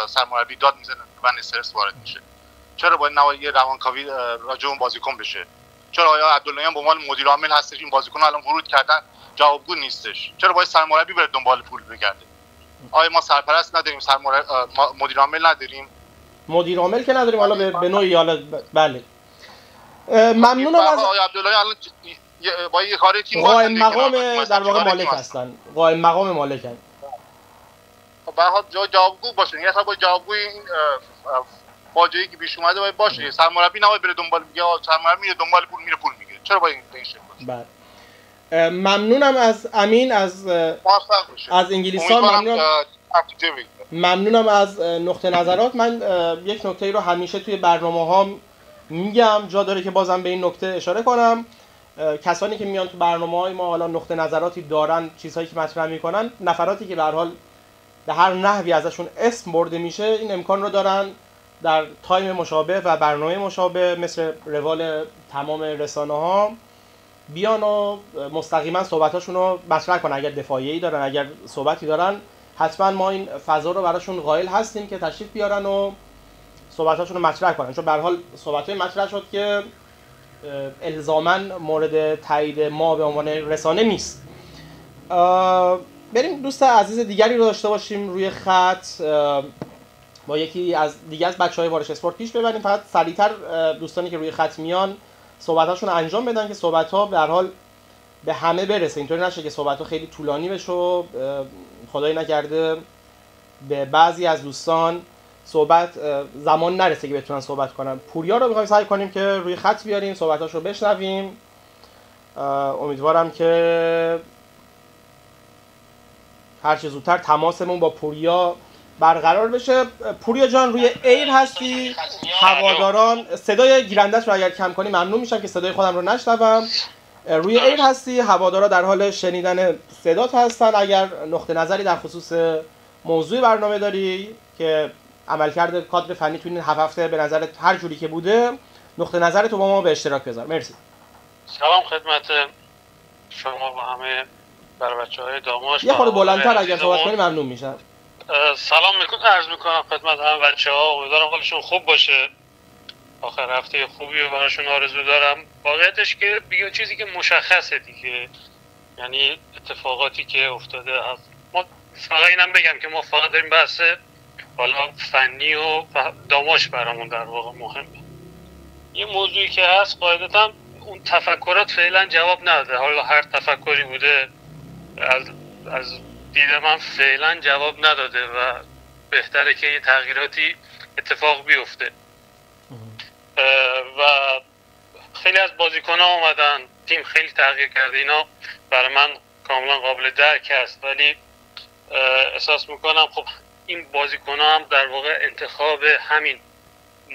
سرمربی داد میزنه من استرس وارد میشه؟ چرا باید نوایی روانکاوی راجع اون بازیکن بشه؟ چرا آیا عبداللهیان به عنوان مدیر عامل هستش این بازیکن الان ورود کردن جوابگو نیستش؟ چرا باید سرمربی بره دنبال پول بگرده؟ آیا ما سرپرست نداریم؟ مدیر عامل نداریم؟ مدیر عامل که نداریم، حالا به نوعی حالا بله. ممنونم از آقای عبداللهیان الان با یه کاری تیم قائم مقام در واقع مالک هستن، قائم مقام مالکن. به هر حال جوابگو باشه، یعنی اصلا با جوابگوی این فاجعه‌ای که پیش اومده باید باشه. سرمربی نباید بره دنبال، میگه سرمربی میره دنبال پول، میره پول میگیره. چرا باید این شکل باشه؟ بله. ممنونم از امین از انگلیس‌ها، ممنونم از نقطه نظرات. من یک نکته رو همیشه توی برنامه‌هام میگم، جا داره که بازم به این نکته اشاره کنم. کسانی که میان تو برنامه‌های ما حالا نقطه نظراتی دارن، چیزهایی که مطرح میکنن، نفراتی که به هر حال به هر نحوی ازشون اسم برده میشه، این امکان رو دارن در تایم مشابه و برنامه مشابه مثل روال تمام رسانه ها بیان و مستقیما صحبتاشون رو مطرح کنن. اگر دفاعیه‌ای دارن، اگر صحبتی دارن، حتما ما این فضا رو براشون قائل هستیم که تشریف بیارن و صحبتاشون رو مطرح کنن، چون به هر حال صحبتای مطرح شد که الزاماً مورد تایید ما به عنوان رسانه نیست. بریم دوست عزیز دیگری رو داشته باشیم روی خط، با یکی از دیگه از بچهای وارش اسپورت پیش ببریم. فقط سریعتر دوستانی که روی خط میان صحبتاشون رو انجام بدن که صحبت‌ها به هر حال به همه برسه، اینطوری نشه که صحبت‌ها خیلی طولانی بشه و خدای نکرده به بعضی از دوستان صحبت زمان نرسه که بتونن صحبت کنن. پوریا رو می‌خوایم سعی کنیم که روی خط بیاریم، صحبتاشو بشنویم. امیدوارم که هر چه زودتر تماسمون با پوریا برقرار بشه. پوریا جان روی ایر هستی؟ هواداران صدای گیرندش رو اگر کم کنی ممنون میشم که صدای خودم رو نشنوم. روی ایر هستی، هوادارا در حال شنیدن صدات هستن. اگر نقطه نظری در خصوص موضوع برنامه داری که عملکرد کادر فنی تو این 7 هفته به نظرت هر جوری که بوده، نقطه نظرت رو با ما به اشتراک بذار. مرسی. سلام خدمت شما و همه بر بچه‌های داماش. یه خورده بلندتر اگر صحبت کنی ممنون میشم. سلام عرض میکنم خدمت همه بچه‌ها، امیدوارم حالشون خوب باشه. آخر هفته خوبی رو براشون آرزو دارم. واقعیتش که دیگه چیزی که مشخصه دیگه، یعنی اتفاقاتی که افتاده هست. ما فقط اینم بگم که ما فقط داریم بحث حالا فنی و داماش برامون در واقع مهمه. یه موضوعی که هست قاعدتا اون تفکرات فعلا جواب نداده. حالا هر تفکری بوده از دید من فعلا جواب نداده و بهتره که یه تغییراتی اتفاق بیفته. و خیلی از بازیکن‌ها اومدن، تیم خیلی تغییر کرده، اینا برای من کاملا قابل درک است، ولی احساس میکنم خب این بازیکن‌ها هم در واقع انتخاب همین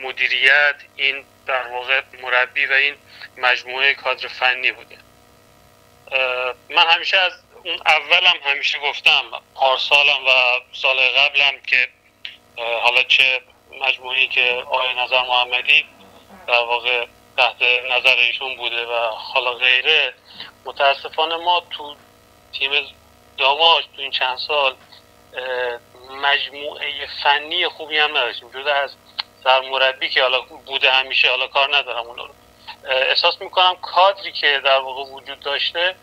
مدیریت، این در واقع مربی و این مجموعه کادر فنی بوده. من همیشه از اون اولم همیشه گفتم، پارسالم و سال قبلم، که حالا چه مجموعه‌ای که آقای نظر محمدی در واقع تحت نظر ایشون بوده و حالا غیره، متاسفانه ما تو تیم داماش تو این چند سال مجموعه فنی خوبی هم نداشتیم، جدا از سرمربی که حالا بوده همیشه، حالا کار ندارم اون رو. احساس میکنم کادری که در واقع وجود داشته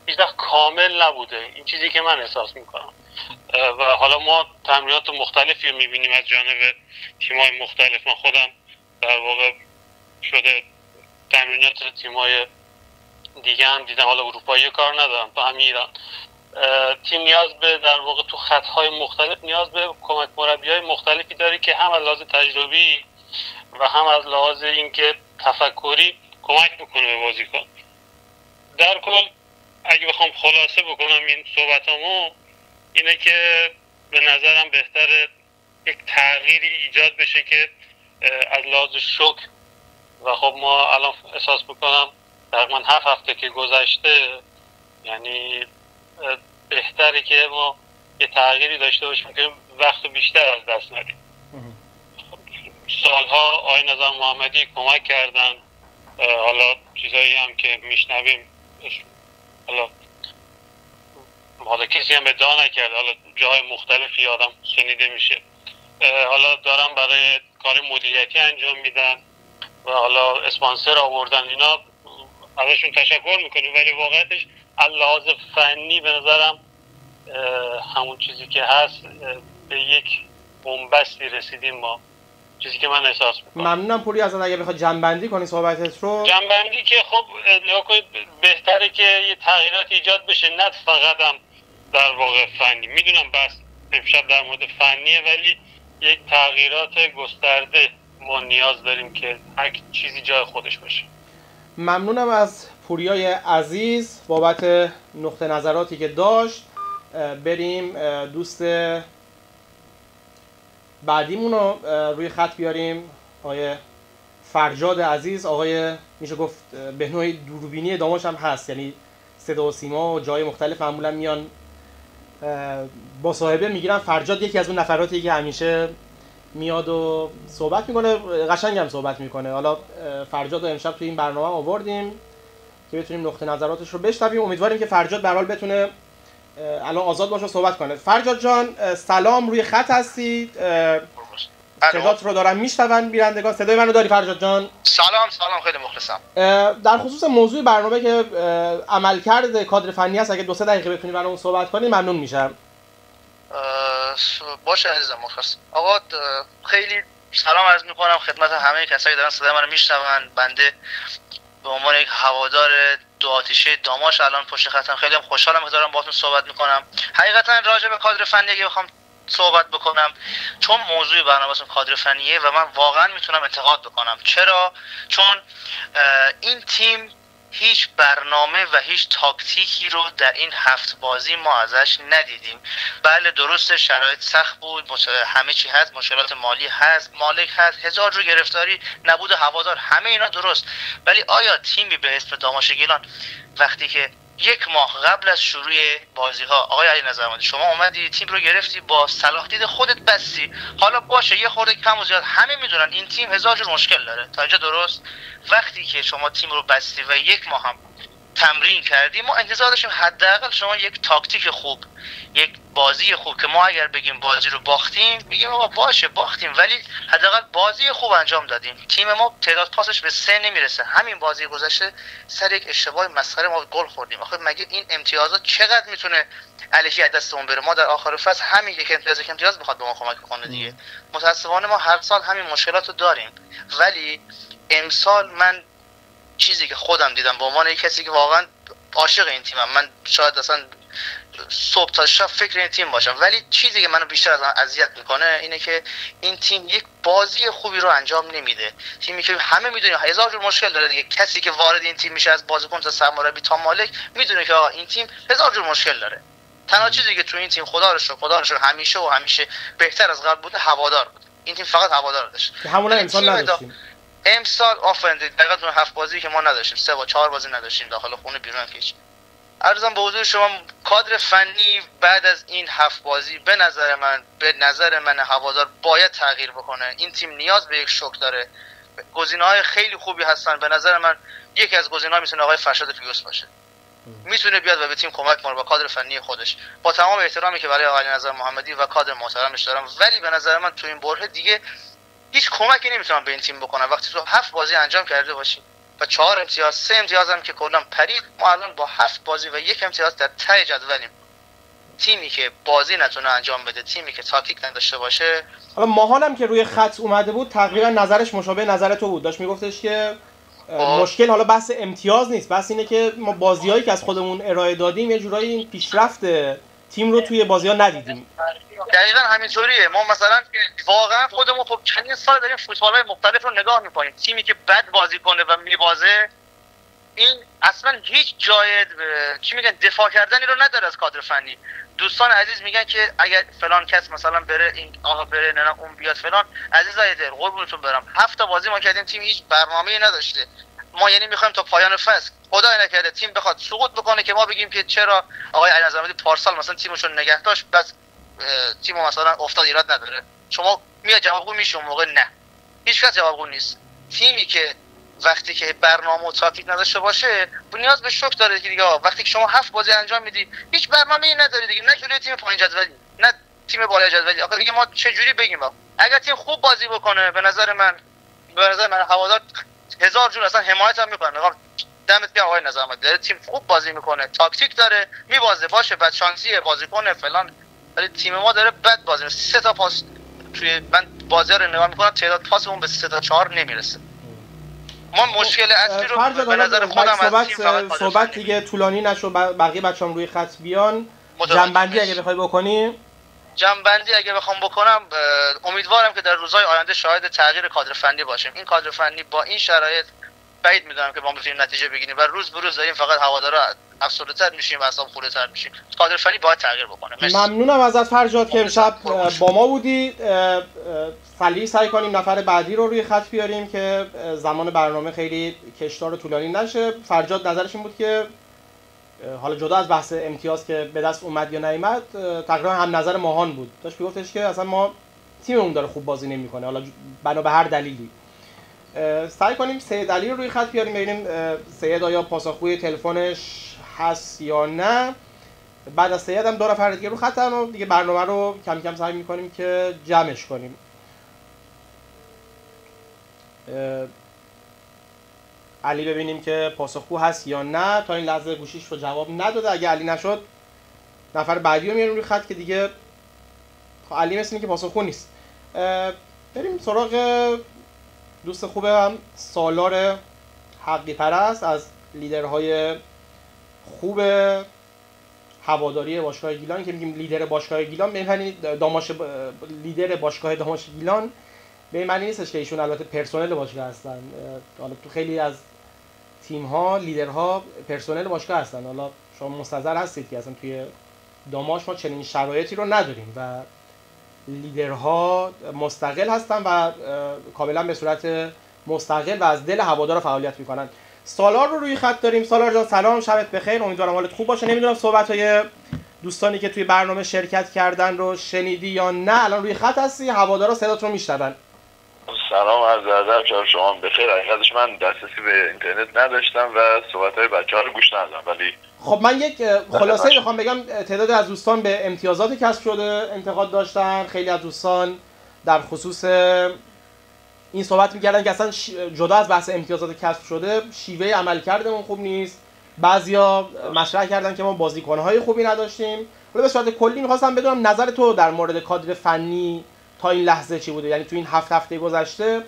هیچ وقت کامل نبوده، این چیزی که من احساس میکنم. و حالا ما تمرینات مختلفی رو میبینیم از جانب تیم‌های مختلف. من خودم در واقع شده تمرینات تیم‌های دیگه هم دیدم، حالا اروپایی کار ندارم، تو همین ایران. تیم نیاز به در واقع تو خطهای مختلف نیاز به کمک مربی‌های مختلفی داره که هم از لحاظ تجربی و هم از لحاظ اینکه تفکری کمک میکنه به بازیکن. در کل اگه بخوام خلاصه بکنم این صحبتامو، اینه که به نظرم بهتره یک تغییری ایجاد بشه که از لحاظ شوک، و خب ما الان احساس میکنم تقریبا 7 هفته که گذشته، یعنی بهتره که ما یه تغییری داشته باشیم که وقت بیشتر از دست ندیم. سالها آقای نظر محمدی کمک کردن، حالا چیزایی هم که میشنویم حالا کسی هم ادعا نکرده، حالا جاهای مختلفی آدم شنیده میشه، حالا دارن برای کار مدیریتی انجام میدن و حالا اسپانسر آوردن، اینا ازشون تشکر میکنیم، ولی واقعیتش از لحاظ فنی به نظرم همون چیزی که هست به یک بنبستی رسیدیم ما، چیزی که من احساس میکنم. ممنونم پوری ازت. اگه بخوای جنبندی کنی صحبتت رو. جنبندی که خب نگاه کنید، بهتره که یه تغییرات ایجاد بشه، نه فقط هم در واقع فنی. میدونم بس امشب در مورد فنیه، ولی یک تغییرات گسترده ما نیاز داریم که هر چیزی جای خودش باشه. ممنونم از پوریای عزیز بابت نقطه نظراتی که داشت. بریم دوست بعدیمون رو روی خط بیاریم، آقای فرجاد عزیز. آقای میشه گفت به نوعی دوربینی داماش هم هست، یعنی صدا و سیما و جای مختلف معمولا میان با صاحبه میگیرن. فرجاد یکی از اون نفراتی که همیشه میاد و صحبت میکنه، قشنگم صحبت میکنه. حالا فرجاد رو امشب توی این برنامه آوردیم که بتونیم نقطه نظراتش رو بشنویم. امیدواریم که فرجاد به هر حال بتونه الان آزاد باشه صحبت کنه. فرجاد جان سلام، روی خط هستید؟ صدات رو دارم میشنون بینندگان. صدای منو داری فرجاد جان؟ سلام خیلی مخلصم. در خصوص موضوع برنامه که عملکرد کادر فنی است، اگه 2-3 دقیقه بتونی برامون صحبت کنی ممنون میشم. باشه عزیزم، مخلص. آقا خیلی سلام عرض میکنم خدمت همه کسایی که دارن صدای منو میشنون. بنده به عنوان یک هوادار دو آتیشه داماش الان پشت خطم، خیلی خوشحالم که دارم باهاتون صحبت میکنم. حقیقتا راجع به کادر فنی اگه بخوام صحبت بکنم، چون موضوع برنامه‌تون کادر فنیه و من واقعا میتونم انتقاد بکنم. چرا؟ چون این تیم هیچ برنامه و هیچ تاکتیکی رو در این 7 بازی ما ازش ندیدیم. بله درسته شرایط سخت بود، همه چی هست، مشکلات مالی هست، مالک هست، هزار جو گرفتاری، نبود هوادار، همه اینا درست. ولی آیا تیمی به اسم داماش گیلان وقتی که 1 ماه قبل از شروع بازی ها، آقای علی نظرمندی شما اومدی تیم رو گرفتی با صلاح دید خودت بستی، حالا باشه یه خورده کم و زیاد همه میدونن این تیم هزار جور مشکل داره، تا اینجا درست. وقتی که شما تیم رو بستی و 1 ماه هم تمرین کردی، ما انتظار داشتیم حداقل شما یک تاکتیک خوب، یک بازی خوب، که ما اگر بگیم بازی رو باختیم بگیم آقا باشه باختیم، ولی حداقل بازی خوب انجام دادیم. تیم ما تعداد پاسش به 3 نمیرسه. همین بازی گذشته سر یک اشتباه مسخره ما گل خوردیم. آخه مگه این امتیازات چقدر میتونه علیکی از دستمون بره؟ ما در آخر فصل همین یک امتیاز بخواد به ما کمک کنه دیگه. متاسفانه ما هر سال همین مشکلاتو داریم. ولی امسال من چیزی که خودم دیدم به عنوان کسی که واقعا عاشق این تیمم، من شاید اصلا صبح تا شب فکر این تیم باشم، ولی چیزی که منو بیشتر از اذیت میکنه اینه که این تیم یک بازی خوبی رو انجام نمیده. تیمی که همه میدونیم هزار جور مشکل داره دیگه. کسی که وارد این تیم میشه از بازیکن تا سرمربی تا مالک میدونه که آقا این تیم هزار جور مشکل داره. تنها چیزی که تو این تیم خدا رو شکر همیشه بهتر از قبل بوده هوادار بود. این تیم فقط هوادار داشت. همون امسال نداشتیم. امسال آفرین دقیقاً تو 7 بازی که ما نداشتیم، 3 و 4 بازی نداشتیم داخل خونه بیرون کیش. عرضم به حضور شما کادر فنی بعد از این 7 بازی به نظر من هوادار باید تغییر بکنه. این تیم نیاز به یک شوک داره. گزینه‌های خیلی خوبی هستن. به نظر من یکی از گزینه‌ها میتونه آقای فرشاد فیوس باشه. میتونه بیاد و به تیم کمک کنه با کادر فنی خودش. با تمام احترامی که برای آقای نظر محمدی و کادر محترمش دارم، ولی به نظر من تو این بره دیگه هیچ کمکی نمیتونم به این تیم بکنم. وقتی تو 7 بازی انجام کرده باشی و 4 امتیاز 3 امتیاز هم که کلا پرید، ما الان با 7 بازی و 1 امتیاز در ته جدولیم. تیمی که بازی نتونه انجام بده، تیمی که تاکتیک نداشته باشه. حالا ماهانم که روی خط اومده بود تقریبا نظرش مشابه نظر تو بود. داشت میگفتش که مشکل حالا بحث امتیاز نیست، بحث اینه که ما بازیایی که از خودمون ارائه دادیم یه جورایی این پیشرفت تیم رو توی بازی‌ها ندیدیم. دقیقاً همینطوریه. ما مثلا واقعا خودمون خب چندین سال داریم فوتبال‌های مختلف رو نگاه می‌کنیم. تیمی که بد بازی کنه و میبازه، این اصلا هیچ جای چی میگن دفاع کردنی رو نداره از کادر فنی. دوستان عزیز میگن که اگر فلان کس مثلا بره، این آقا بره، نه اون بیاد فلان. عزیزای دل قربونتون برم، 7 تا بازی ما کردیم تیم هیچ برنامه‌ای نداشته. ما یعنی می‌خوایم تا پایان فصل خدای نکرده تیم بخواد سقوط بکنه که ما بگیم که چرا آقای علی نظرمندی پارسال مثلا تیمشون نگه داشت بس تیم مثلا افتاد ایراد نداره. شما میاد جوابگو میشه اون موقع؟ نه، هیچ کس جوابگو نیست. تیمی که وقتی که برنامه و تاکتیک نداشته باشه نیاز به شوک داره دیگه. وقتی که شما 7 بازی انجام میدی هیچ برنامه‌ای نداری دیگه، نه جوری تیم پایین جدولی نه تیم بالای جدولی. آخه دیگه ما چه جوری بگیم؟ اگر تیم خوب بازی بکنه به نظر من هوادار هزار جور اصلا حمایت هم میکنه. میگم دمت گرم آقای نظرمندی، تیم خوب بازی میکنه، تاکتیک داره، میبازه، باشه بد شانسیه بازیکن فلان، ولی تیم ما داره بد بازی میکنه. 3 تا پاس توی من بازی رو نگاه میکنم تعداد پاسمون به 3 تا 4 نمیرسه. ما مشکل اصلی رو به نظر خودم از تیم صحبت دیگه طولانی نشو، بقیه بچه‌ام روی خط بیان. جنبندی اگه بخوای بکنی. جنبندی اگه بخوام بکنم، امیدوارم که در روزهای آینده شاهد تغییر کادر فنی باشیم. این کادر فنی با این شرایط بعید میدونم که ما بتونیم نتیجه بگیریم و روز به روز داریم فقط هوادارا افسرده‌تر میشیم و اعصاب خورده‌تر میشیم. کادر فنی باید تغییر بکنه. ممنونم ازت فرجاد که امشب با ما بودی. خیلی سعی کنیم نفر بعدی رو روی خط بیاریم که زمان برنامه خیلی کشدار و طولانی نشه. فرجاد نظرش این بود که حالا جدا از بحث امتیاز که به دست اومد یا نیامد، تقریبا هم نظر ماهان بود. داشت میگفتش که اصلا ما تیممون داره خوب بازی نمیکنه، حالا بنا به هر دلیلی. سعی کنیم سید علی رو روی خط بیاریم ببینیم سید آیا پاسخگوی تلفنش هست یا نه. بعد از سید هم 2 نفر دیگه رو خطن و دیگه برنامه رو کم کم سعی میکنیم که جمعش کنیم. علی ببینیم که پاسخگو هست یا نه. تا این لحظه گوشیش رو جواب نداده. اگه علی نشد نفر بعدی رو میاریم روی خط که دیگه علی مثل اینه که پاسخگو نیست. بریم سراغ دوست خوبم سالار حقی پرست از لیدرهای خوب هواداری باشگاه گیلان که میگیم لیدر باشگاه گیلان به معنی لیدر باشگاه داماش گیلان به معنی نیستش که ایشون البته پرسنل باشگاه هستن. حالا تو خیلی از تیم ها لیدرها پرسنل باشگاه هستن. حالا شما مستحضر هستید که اصلا توی داماش ما چنین شرایطی رو نداریم و لیدرها مستقل هستن و کاملا به صورت مستقل و از دل هوادار فعالیت میکنن. سالار رو روی خط داریم. سالار جان سلام، شبت بخیر، امیدوارم حالت خوب باشه. نمیدونم صحبت‌های دوستانی که توی برنامه شرکت کردن رو شنیدی یا نه. الان روی خط هستی، هوادارا صدات رو میشنون. سلام، عرض ادب، شما بخیر. حقیقتش من دسترسی به اینترنت نداشتم و صحبت‌های بچه‌ها رو گوش ندادم، ولی خب من یک خلاصه میخوام بگم. تعداد از دوستان به امتیازات کسب شده انتقاد داشتن. خیلی از دوستان در خصوص این صحبت می‌کردن که اصلا جدا از بحث امتیازات کسب شده شیوه عملکردمون خوب نیست. بعضیا مطرح کردن که ما بازیکن‌های خوبی نداشتیم. ولی به صورت کلی می‌خواستم بدونم نظر تو در مورد کادر فنی تا این لحظه چی بوده؟ یعنی تو این 7 هفته گذشته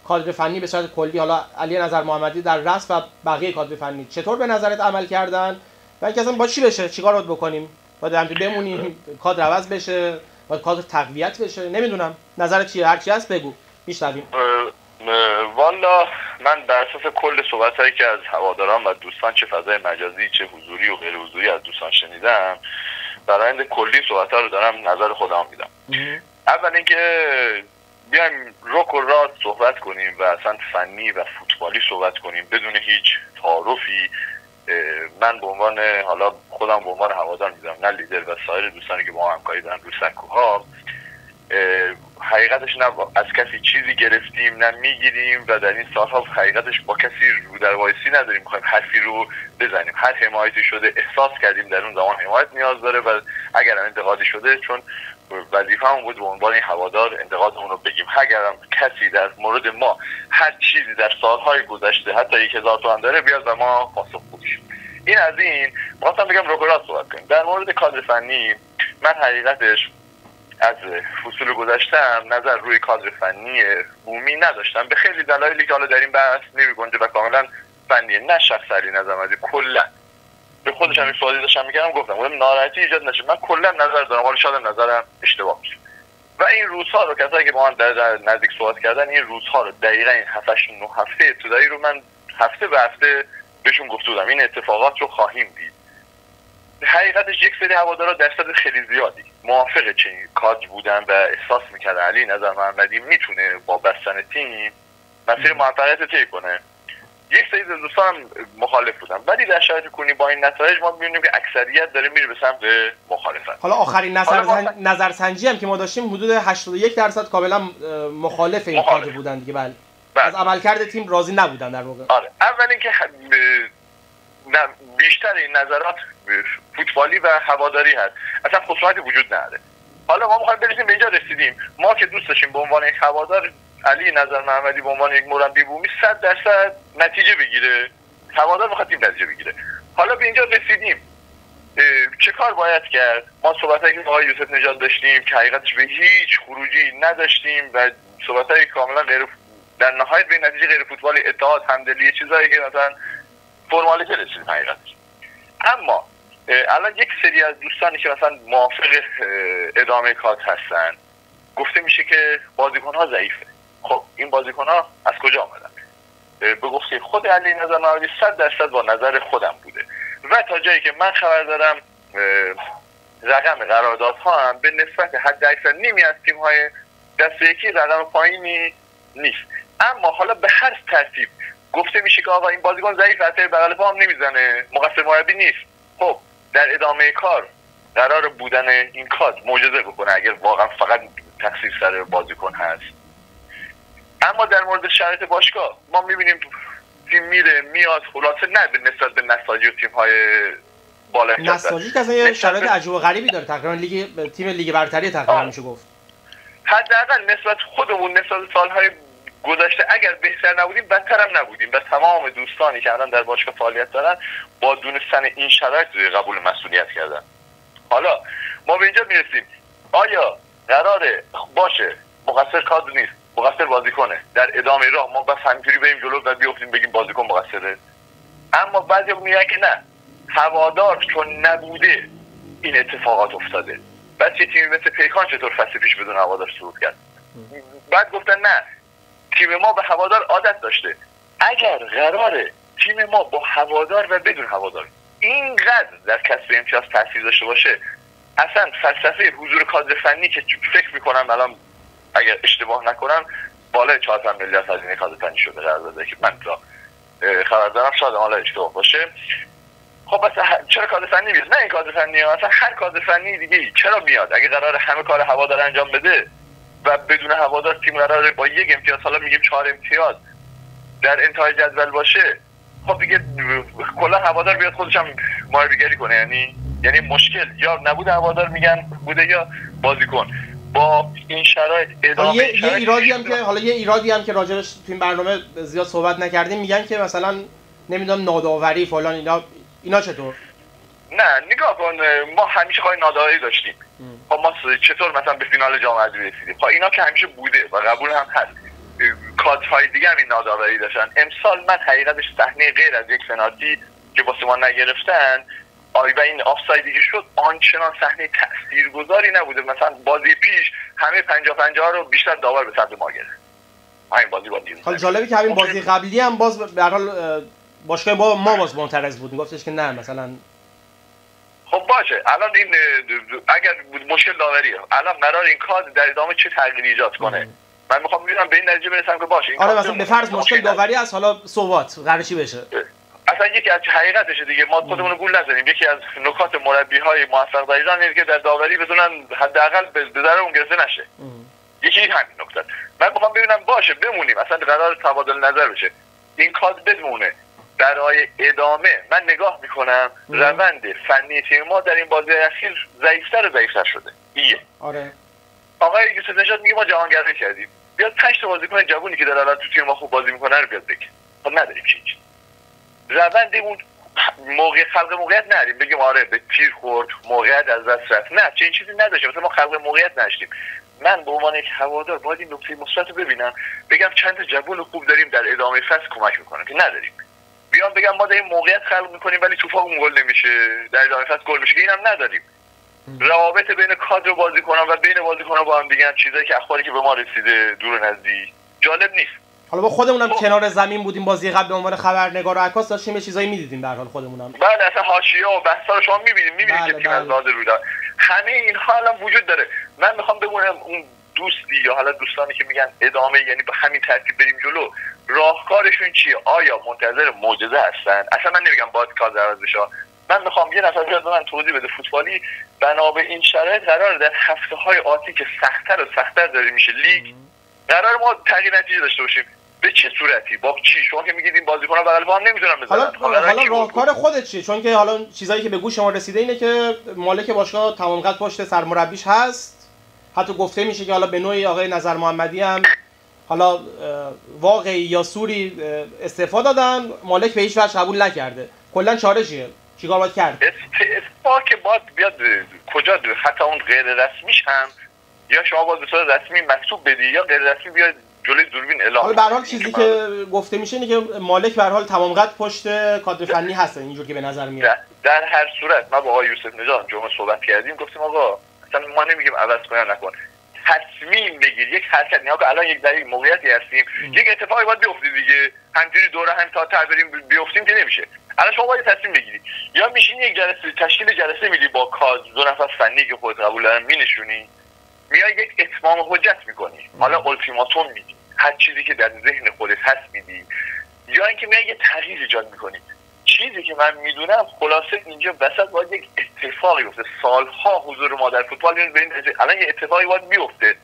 کادر فنی به صورت کلی، حالا علی نظر محمدی در رأس و بقیه کادر فنی چطور به نظرت عمل کردن و اینکه اصلا با چی بشه، چیکار باید بکنیم؟ باید همینجوری بمونیم، کادر عوض بشه، باید کادر تقویت بشه؟ نمیدونم نظرت چیه، هر چی هست بگو میشنویم. والا من بر اساس کل صحبت‌هایی که از هواداران و دوستان چه فضای مجازی چه حضوری و غیر حضوری از دوستان شنیدم، برای آینده کلی صحبت‌ها رو دارم نظر خودم میدم. اول اینکه بیایم رک و راست صحبت کنیم و اصلا فنی و فوتبالی صحبت کنیم بدون هیچ تعارفی. من به عنوان حالا خودم به عنوان هوادار میدم، نه لیدر و سایر دوستانی که با هم همکاری دارن رو سکوها، حقیقتش نه از کسی چیزی گرفتیم نه میگیریم و در این سالها حقیقتش با کسی رو در وایسی نداریم میخوایم حرفی رو بزنیم. هر حمایتی شده احساس کردیم در اون زمان حمایت نیاز داره و اگر انتقادی شده چون وظیفه‌مون بود به عنوان هوادار انتقادمون رو بگیم. اگرم کسی در مورد ما هر چیزی در سالهای گذشته حتی 1000 تومان داره بیاد و ما پاسخگو بشیم. این از این. می‌خواستم بگم رو راست صحبت کنیم. در مورد کادر فنی من حقیقتش از فصول گذشتم نظر روی کادر فنی بومی نداشتم به خیلی دلایلی که حالا در این بحث نمی‌گنجه و کاملا فنیه، نه شخص علی نظامی. کلا به خودش هم ifade داشتم می‌کردم، گفتم ناراحتی ایجاد نشه، من کلا نظر دارم، حالا شاید نظرم اشتباه باشه. و این روزها رو کسایی که با من در نزدیک صحبت کردن این روزها رو دقیقاً این 7 8 9 هفته ابتدایی رو من هفته به هفته بهشون گفته بودم این اتفاقات رو خواهیم دید. حقیقتش یک سری هوادارا درصد خیلی زیادی موافق چنین کادر بودن و احساس می‌کردن علی نظر محمدی میتونه با بستن تیم مسیر موفقیت رو طی کنه. یک سری دوستان مخالف بودن، ولی در شرایط کنی با این نتایج ما می‌بینیم که اکثریت داره میره به سمت مخالفت. حالا آخرین نظرسنجی هم که ما داشتیم حدود 81% کاملا مخالف این کادر بودن دیگه. بله. از عملکرد تیم راضی نبودن در واقع. آره، اول اینکه بیشتر این نظرات فوتبالی و هواداری هست، اصلا خصوصیتی وجود نداره. حالا ما می‌خوایم برسیم به اینجا رسیدیم، ما که دوست داشتیم به عنوان یک هوادار علی نظر محمدی به عنوان یک مربی بومی 100% نتیجه بگیره، هوادار می‌خواد تیم نتیجه بگیره. حالا به اینجا رسیدیم، چه کار باید کرد؟ ما صحبتایی که آقای یوسف نژاد داشتیم که حقیقتش به هیچ خروجی نداشتیم و صحبتایی کاملا غیر در نهایت به نتیجه غیر فوتبالی، اتحاد، همدلی، چیزایی که مثلا فرمالیته رسیدیم حقیقتش. اما الان یک سری از دوستانی که مثلا موافق ادامه کادر هستن گفته میشه که بازیکن‌ها ضعیفه. خب این بازیکن‌ها از کجا آمدن؟ به گفته خود علی نظر محمدی 100% با نظر خودم بوده و تا جایی که من خبر دارم رقم قراردادها هم به نسبت حداکثر نیمی از تیم‌های دسته یکی رقم پایینی نیست. اما حالا به هر ترتیب گفته میشه که آقا این بازیکن ضعیف، حتی بغل پا هم نمیزنه، مقصر مربی نیست. خب در ادامه کار قرار بودن این کادر معجزه بکنه اگر واقعا فقط تقصیر سر بازیکن هست. اما در مورد شرایط باشگاه ما میبینیم تیم میره میاد، خلاصه نه به نسبت به نساجی و تیم‌های بالا نساجی که اصلا شرایط عجیب و غریبی داره، تقریبا تیم لیگ برتری تقریبا میشه گفت. حداقل نسبت خودمون نسبت سالهای گذشته اگر بهتر نبودیم بدتر هم نبودیم و تمام دوستانی که الان در باشگاه فعالیت دارن با دونستن این شرایط قبول مسئولیت کردن. حالا ما به اینجا میرسیم، آیا قراره باشه مقصر کادر نیست، مقصر بازیکنه، در ادامه راه ما بس همینجوری بریم جلو و بیافتیم بگیم بازیکن مقصره؟ اما بعضی میگن که نه، هوادار چون نبوده این اتفاقات افتاده. بعد چه تیمی مثل پیکان چطور فصل پیش بدون هوادار صعود کرد؟ بعد گفتن نه، تیم ما به هوادار عادت داشته. اگر قراره تیم ما با هوادار و بدون هوادار اینقدر در کسب امتیاز تاثیر داشته باشه، اصلا فلسفه حضور کادر فنی که فکر میکنم الان اگر اشتباه نکنم بالای 4 میلیارد هزینه کادر فنی شده قرار داده که من خبر دارم، شاید حالا اشتباه باشه. خب مثلا چرا کادر فنی میاد؟ نه این کادر فنی ها، مثلا هر کادر فنی دیگه چرا میاد؟ اگه قراره همه کار هوادار انجام بده و بدون هوادار تیم قراره با 1 امتیاز، حالا میگیم 4 امتیاز در انتهای جدول باشه، خب دیگه کلا هوادار بیاد خودش هم مربیگری کنه. یعنی مشکل یا نبود هوادار میگن بوده یا بازیکن. با این شرایط ادامه یه ایرادی هم که راجعش تو این برنامه زیاد صحبت نکردیم، میگن که مثلا نمیدونم ناداوری فلان اینا چطور؟ نه نگاه کن، ما همیشه خواهی ناداوری داشتیم. خب ما چطور مثلا به فینال جام جهانی رسیدیم؟ خب اینا که همیشه بوده و قبول هم هست. کادرهای دیگه هم این ناداوری داشتن. امسال من حقیقتش صحنه غیر از یک پنالتی که واسه ما نگرفتن و این آفسایدی که شد آنچنان صحنه تاثیرگذاری نبوده. مثلا بازی پیش همه 50-50 رو بیشتر داور به سمت ما گرفت. همین بازی با دیروز. حالا جالبه که همین بازی قبلی هم باز به هر حال باشگاه ما باز معترض بود، میگفتش که نه مثلا خب باشه، الان این اگر مشکل داوریه، الان قرار این کار در ادامه چه تغییری ایجاد کنه؟ من میخوام ببینم به این نتیجه برسم که باشه این آره مثلا به فرض مشکل داوری است، حالا صحبت قراره چی بشه؟ اصلا یکی از حقیقتشه دیگه، ما خودمون رو گول نزنیم. یکی از نکات مربی‌های موفق در ایران اینه که در داوری بدونن حداقل به ضرر اون گرفته نشه. یکی همین نکته. من میخوام ببینم باشه بمونیم، اصلا قرار تبادل نظر بشه، این کاد بمونه. برای ادامه من نگاه میکنم روند فنی تیم ما در این بازی اخیر ضعیف‌تر شده. آره. آقای یوسف نژاد میگه ما جهانگردی کردیم. بیاد 5 تا بازیکن جوونی که در الان تو تیم ما خوب بازی میکنن رو بیاد بگه. خب نداریم چیزی. روندمون خلق موقعیت نداریم بگیم آره به تیر خورد موقعیت از دست رفت، نه چنین چیزی نداشتیم. مثلا ما خلق موقعیت نداشتیم. من به عنوان یک هوادار باید این نکته مثبت رو ببینم، بگم چند تا جوون خوب داریم در ادامه فصل کمک میکنن که نداریم. بیام بگم ما داریم موقعیت خلق میکنیم ولی توپمون گل نمیشه، در ادامه فصل گل میشه، اینم نداریم. روابط بین کادر و بازیکنان و بین بازیکنان با هم دیگه چیزایی که اخباری که به ما رسیده دور و نزدیک جالب نیست. حالا با خودمونم کنار زمین بودیم بازی قبل به عنوان خبرنگار و عکاس داشتیم یه چیزایی میدیدیم به هر حال خودمونم. بله اصلا حاشیه و بحثا رو شما میبینید که تیم از لحاظ رودا همه اینها الان وجود داره. من میخوام بگم اون دوستی یا حالا دوستانی که میگن ادامه یعنی به همین ترتیب بریم جلو، راهکارشون چیه؟ آیا منتظر معجزه هستن؟ اصلا من نمیگم باید کار عوض بشه، من میخوام یه نفر بیاد به من توضیح بده فوتبالی بنا به این شرایط قرار در هفته‌های آتی که سخت‌تر و سخت‌تر داره میشه لیگ، قرار ما تغییر نتیجه داشته باشیم. به چه صورتی؟ با چی؟ شما که میگید این بازیکن‌ها بغل با هم نمیتونن بزنن. حالا راهکار خودت چیه؟ چون که حالا چیزایی که به گوش ما رسیده اینه که مالک باشگاه تمام قد پشت سرمربیش هست. حتی گفته میشه که حالا به نوعی آقای نظر محمدی هم حالا واقعی یا سوری استعفا دادن، مالک به هیچ وجه قبول نکرده. کلا چاره چیه؟ چیکار باید کرد؟ استعفا که باید بیاد کجا؟ حتی اون غیر رسمیش هم یا شما باید به صورت رسمی مکتوب بدی یا غیر رسمی بیاد جلوی دوربین اعلام. حالا به هر حال چیزی که گفته میشه اینه که مالک به هر حال تمام قد پشت کادر فنی هست، اینجور که به نظر میاد. در هر صورت ما با آقای یوسف نژاد جمعه صحبت کردیم، گفتیم آقا اصلا ما نمیگیم عوض کن یا نکن، تصمیم بگیر، یک حرکت. نه آقا الان یک در یک موقعیتی هستیم، یک اتفاقی باید بیفته دیگه، همینجوری دوره هم تا بریم بیفتیم که نمیشه. الان شما باید تصمیم بگیری، یا میشین یک جلسه تشکیل جلسه میدی با کادر 2 نفر فنی که خودت قبول دارن مینشونی، میای یک اتمام حجت میکنی، حالا التیماتوم میدی، هر چیزی که در ذهن خودت هست میدی، یا اینکه میای یه تغییر ایجاد میکنی. چیزی که من میدونم خلاصه اینجا وسط باید یک اتفاقی بیفته. سالها حضور ما در فوتبال به این الان یه اتفاقی باید بیفته.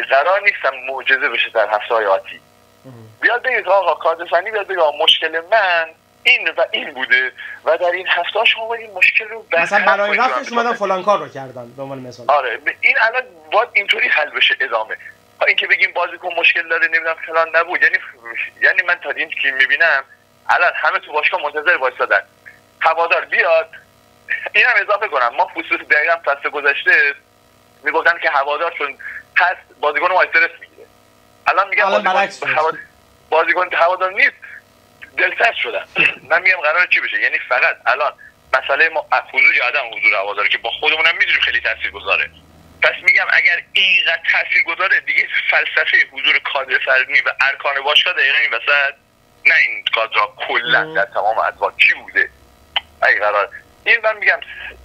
قرار نیستم معجزه بشه در هفته‌های آتی. بیاد بگید آقا کادر فنی بیاد بگید مشکل من این و این بوده و در این هفته شما باید این مشکل رو مثلا برای رفتش اومدن فلان کار رو کردن به عنوان مثال. آره این الان باید اینطوری حل بشه ادامه. اینکه بگیم بازیکن مشکل داره نمیدونم فلان نبود، یعنی من تا این که میبینم الان همه تو باشگاه منتظر وایسادن هوادار بیاد. اینم اضافه کنم ما خصوص دقیقاً فصل گذشته میگفتن که هوادار چون پس بازیکن ما استرس میگیره، الان میگم بازیکن هوادار نیست دلسرد شدن. من میگم قراره چی بشه، یعنی فقط الان مسئله ما خروج عدم حضور هواداره که با خودمونم میدونیم خیلی تاثیرگذاره. پس میگم اگر اینقدر تاثیرگذاره دیگه فلسفه حضور کادر فنی و ارکان باشگاه دقیقاً این وسط، نه این کادر کلا در تمام ادوار چی بوده. اگه قرار این من میگم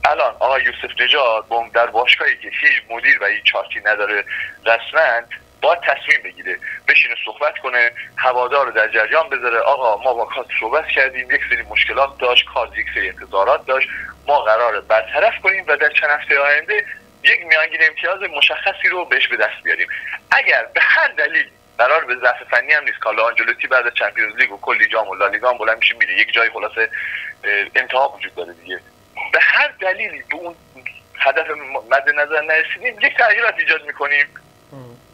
الان آقا یوسف نژاد در باشگاهی که هیچ مدیر و هیچ چارتی نداره رسما باید تصمیم بگیره، بشینه صحبت کنه، هوادار رو در جریان بذاره. آقا ما با کادر صحبت کردیم، یک سری مشکلات داشت، کادر یک سری انتظارات داشت، ما قراره برطرف کنیم و در چند هفته آینده یک میانگین امتیاز مشخصی رو بهش به دست بیاریم. اگر به هر دلیل قرار به ضعف فنی هم نیست، کارلو آنجلوتی بعد از چمپیونز لیگ و کلی جام و لالیگا هم بلند میشه میره، یک جای خلاصه انتها وجود داره دیگه، به هر دلیلی به اون هدف مد نظر نرسیدیم یک تغییرات ایجاد میکنیم.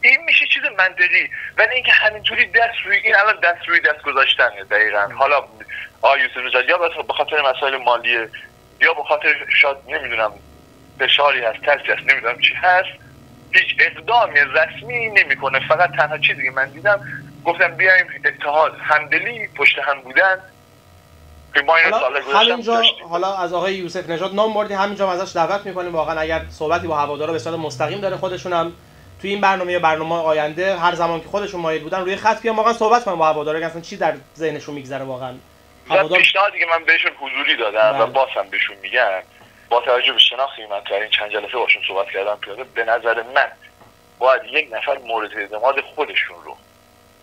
این میشه چیز منطقی، ولی اینکه همینطوری دست روی این الان دست روی دست گذاشتنه. دقیقاً حالا یوسف نژاد یا به خاطر مسائل مالیه یا به خاطر شاید نمیدونم فشاری هست، ترسی هست، نمیدونم چی هست، هیچ اقدامی رسمی نمیکنه. فقط تنها چیزی که من دیدم گفتم بیایم اتحاد همدلی پشت هم بودن که ما اینو سال همینجا حالا از آقای یوسف نژاد نام بردی، همینجا ازش دعوت میکنیم واقعا اگر صحبتی با هوادارا به صورت مستقیم داره خودشون هم توی این برنامه یا برنامه آینده هر زمان که خودشون مایل بودن روی خط بیان واقعا صحبت کنن با هوادارا که اصلا چی در ذهنشون میگذره واقعا. هوادار پیشنهادی که من بهشون حضوری دادم و باز هم بهشون میگم با توجه به شناختی من تا این چند جلسه باشون صحبت کردم پیاده، به نظر من باید یک نفر مورد اعتماد خودشون رو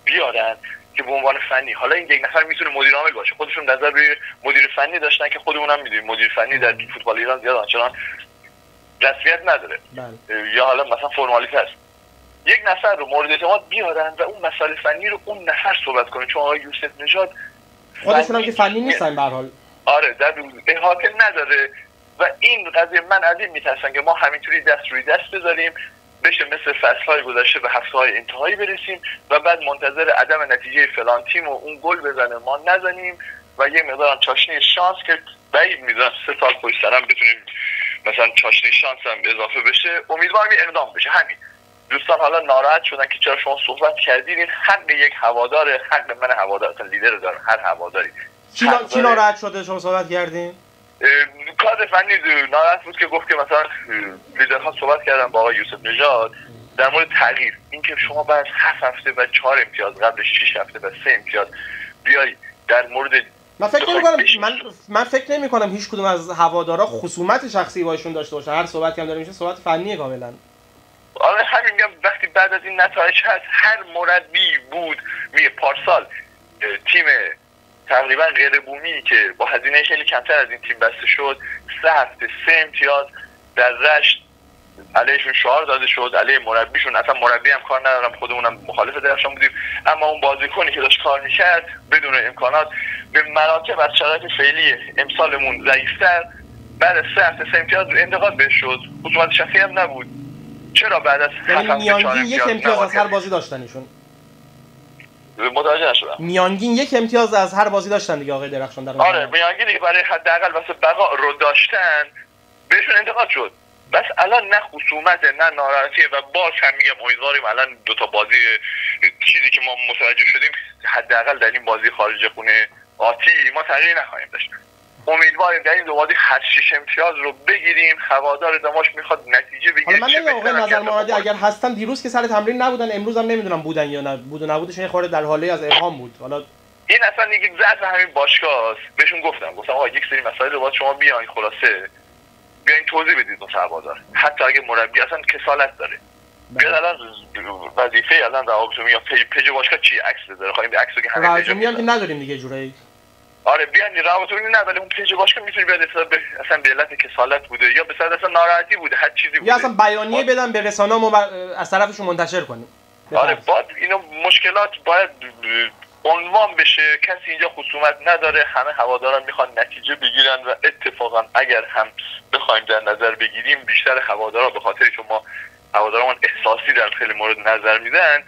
بیارن که به عنوان فنی، حالا این یک نفر میتونه مدیر عامل باشه، خودشون نظر روی مدیر فنی داشتن که خودمونم میدونیم مدیر فنی در فوتبال ایران زیاد آنچنان رسمیت نداره یا حالا مثلا فرمالیته است. یک نفر رو مورد اعتماد بیارن و اون مسائل فنی رو اون نفر صحبت کنه، چون آقای یوسف نژاد خودشون هم که فنی نیستن به هر حال. آره در احاطه نداره و این قضیه من از این میترسم که ما همینطوری دست روی دست بذاریم بشه مثل فصل‌های گذشته به هفته‌های انتهایی برسیم و بعد منتظر عدم نتیجه فلان تیم و اون گل بزنه ما نزنیم و یه مقدار چاشنی شانس که بعید می‌دونم 3 سال پشت سر هم بتونیم مثلا چاشنی شانس هم اضافه بشه. امیدوارم این اقدام بشه. همین دوستان حالا ناراحت شدن که چرا شما صحبت کردین، این حق یک هواداره، حق من هوادار، اصلا لیدر دارم هر هواداری. کی ناراحت شده شما صحبت کردین؟ کادر فنی ناراحت بود که گفت که مثلا لیدرها صحبت کردن با آقای یوسف نژاد در مورد تغییر، اینکه شما بعد 7 هفته و 4 امتیاز قبلش 6 هفته و 3 امتیاز بیای در مورد من فکر نمی‌کنم هیچ کدوم از هوادارا خصومت شخصی باشون داشته باشه. هر صحبتی هم داره میشه صحبت فنیه کاملا. آره همین میگم وقتی بعد از این نتایج هست هر مربی بود میگه پارسال تیم تقریبا غیر بومی که با هزینه خیلی کمتر از این تیم بسته شد 3 هفته 3 امتیاز در رشت علیهشون شعار داده شد، علیه مربیشون. اصلا مربی هم کار ندارم، خودمونم مخالف درخشان بودیم، اما اون بازیکنی که داشت کار میکرد بدون امکانات به مراتب از شرایط فعلی امسالمون ضعیفتر بعد از 3 هفته 3 امتیاز انتقاد بهش شد. خصوصا شخصی هم نبود. چرا بعد از میانگین 1 امتیاز از هر بازی داشتن ایشون؟ متوجه نشدم. میانگین 1 امتیاز از هر بازی داشتن دیگه آقای درخشان در. آره میانگینی برای حداقل واسه بقا رو داشتن بهشون انتقاد شد. بس الان نه خصومت نه ناراحتیه و باز هم میگم امیدواریم الان 2 تا بازی چیزی که ما متوجه شدیم حداقل در این بازی خارج خونه آتی ما تغییر نخواهیم داشت. امیدواریم در این 2 بازی هر 6 امتیاز رو بگیریم. هوادار دماش میخواد نتیجه بگیره. حالا من آقای نظر محمدی اگر هستن دیروز که سر تمرین نبودن، امروز هم نمیدونم بودن یا نه، بود و نبودشون خورده در حاله از ابهام بود. حالا این اصلا یک ضعف همین باشگاه است. بهشون گفتم آقا یک سری مسائل رو باید شما بیاین خلاصه بیاین توضیح بدید به هوادار، حتی اگه مربی اصلا کسالت داره بیاد الان وظیفه الان روابط یا پیج باشگاه چی عکس بذاره. خواهیم عکسو که همه پیج میام که نداریم دیگه جوری آره بیان روابطونی نه، ولی اون پیج باشگاه میتونی بیاد اصلا به علت کسالت بوده یا به صورت اصلا ناراحتی بوده، هر چیزی بوده، یا اصلا بیانیه بدن به رسانه ما از طرفشون منتشر کنیم. آره باید اینو مشکلات باید عنوان بشه. کسی اینجا خصومت نداره، همه هواداران میخوان نتیجه بگیرن و اتفاقا اگر هم بخوایم در نظر بگیریم بیشتر هوادارا به خاطر که ما هواداران احساسی در خیلی مورد نظر میدن،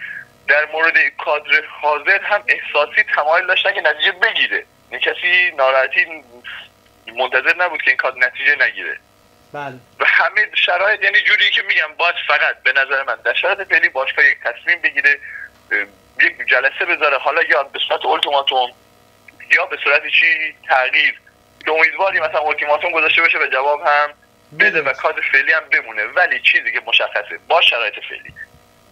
در مورد کادر حاضر هم احساسی تمایل داشتن که نتیجه بگیره. این کسی ناراحتی منتظر نبود که این کادر نتیجه نگیره. بله. و همه شرایط یعنی جوری که میگم باید فقط به نظر من در شرایط فعلی باشگاه یک تصمیم بگیره، یک جلسه بذاره، حالا یا به صورت اولتیماتوم یا به صورت چی تغییر، که امیدواری مثلا اولتیماتوم گذاشته بشه و جواب هم بده و کادر فعلی هم بمونه، ولی چیزی که مشخصه با شرایط فعلی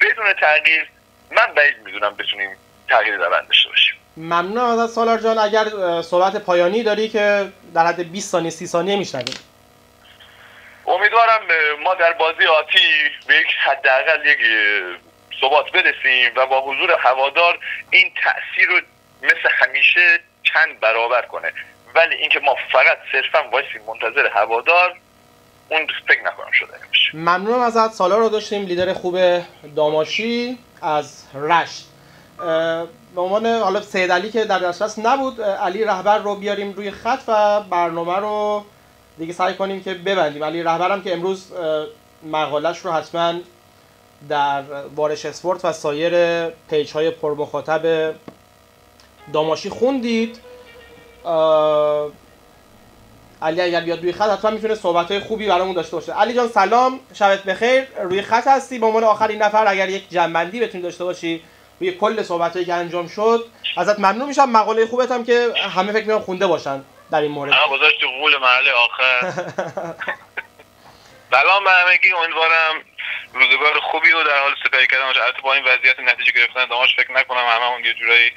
بدون تغییر من بعید میدونم بتونیم تغییر روند داشته باشیم. ممنونم ازت سالار جان. اگر صحبت پایانی داری که در حد 20 ثانیه 30 ثانیه میشنویم. امیدوارم ما در بازی آتی به یک حداقل یک ثبات برسیم و با حضور هوادار این تأثیر رو مثل همیشه چند برابر کنه، ولی اینکه ما فقط صرفا وایسیم منتظر هوادار، اون فکر نکنم شده باشه. ممنونم ازت. سالار رو داشتیم، لیدر خوب داماشی از رشت. به عنوان حالا سید علی که در دسترس نبود، علی رهبر رو بیاریم روی خط و برنامه رو دیگه سعی کنیم که ببندیم. علی رهبرم که امروز مقالش رو حتما در وارش اسپورت و سایر پیج های پرمخاطب داماشی خوندید. علی اگر بیاد روی خط حتما میتونه صحبت های خوبی برامون داشته باشه. علی جان سلام، شبت بخیر. روی خط هستی، به عنوان آخرین نفر اگر یک جنبندی بتونی داشته باشی روی کل صحبت هایی که انجام شد ازت ممنون میشم. مقاله خوبت هم که همه فکر می‌کنم خونده باشن در این مورد. گذاشتی قول محل آخر. سلام به همگی، امیدوارم روزگار خوبی رو در حال سپری کردن باشه. البته با این وضعیت نتیجه گرفتن داماش فکر نکنم هممون یه جورایی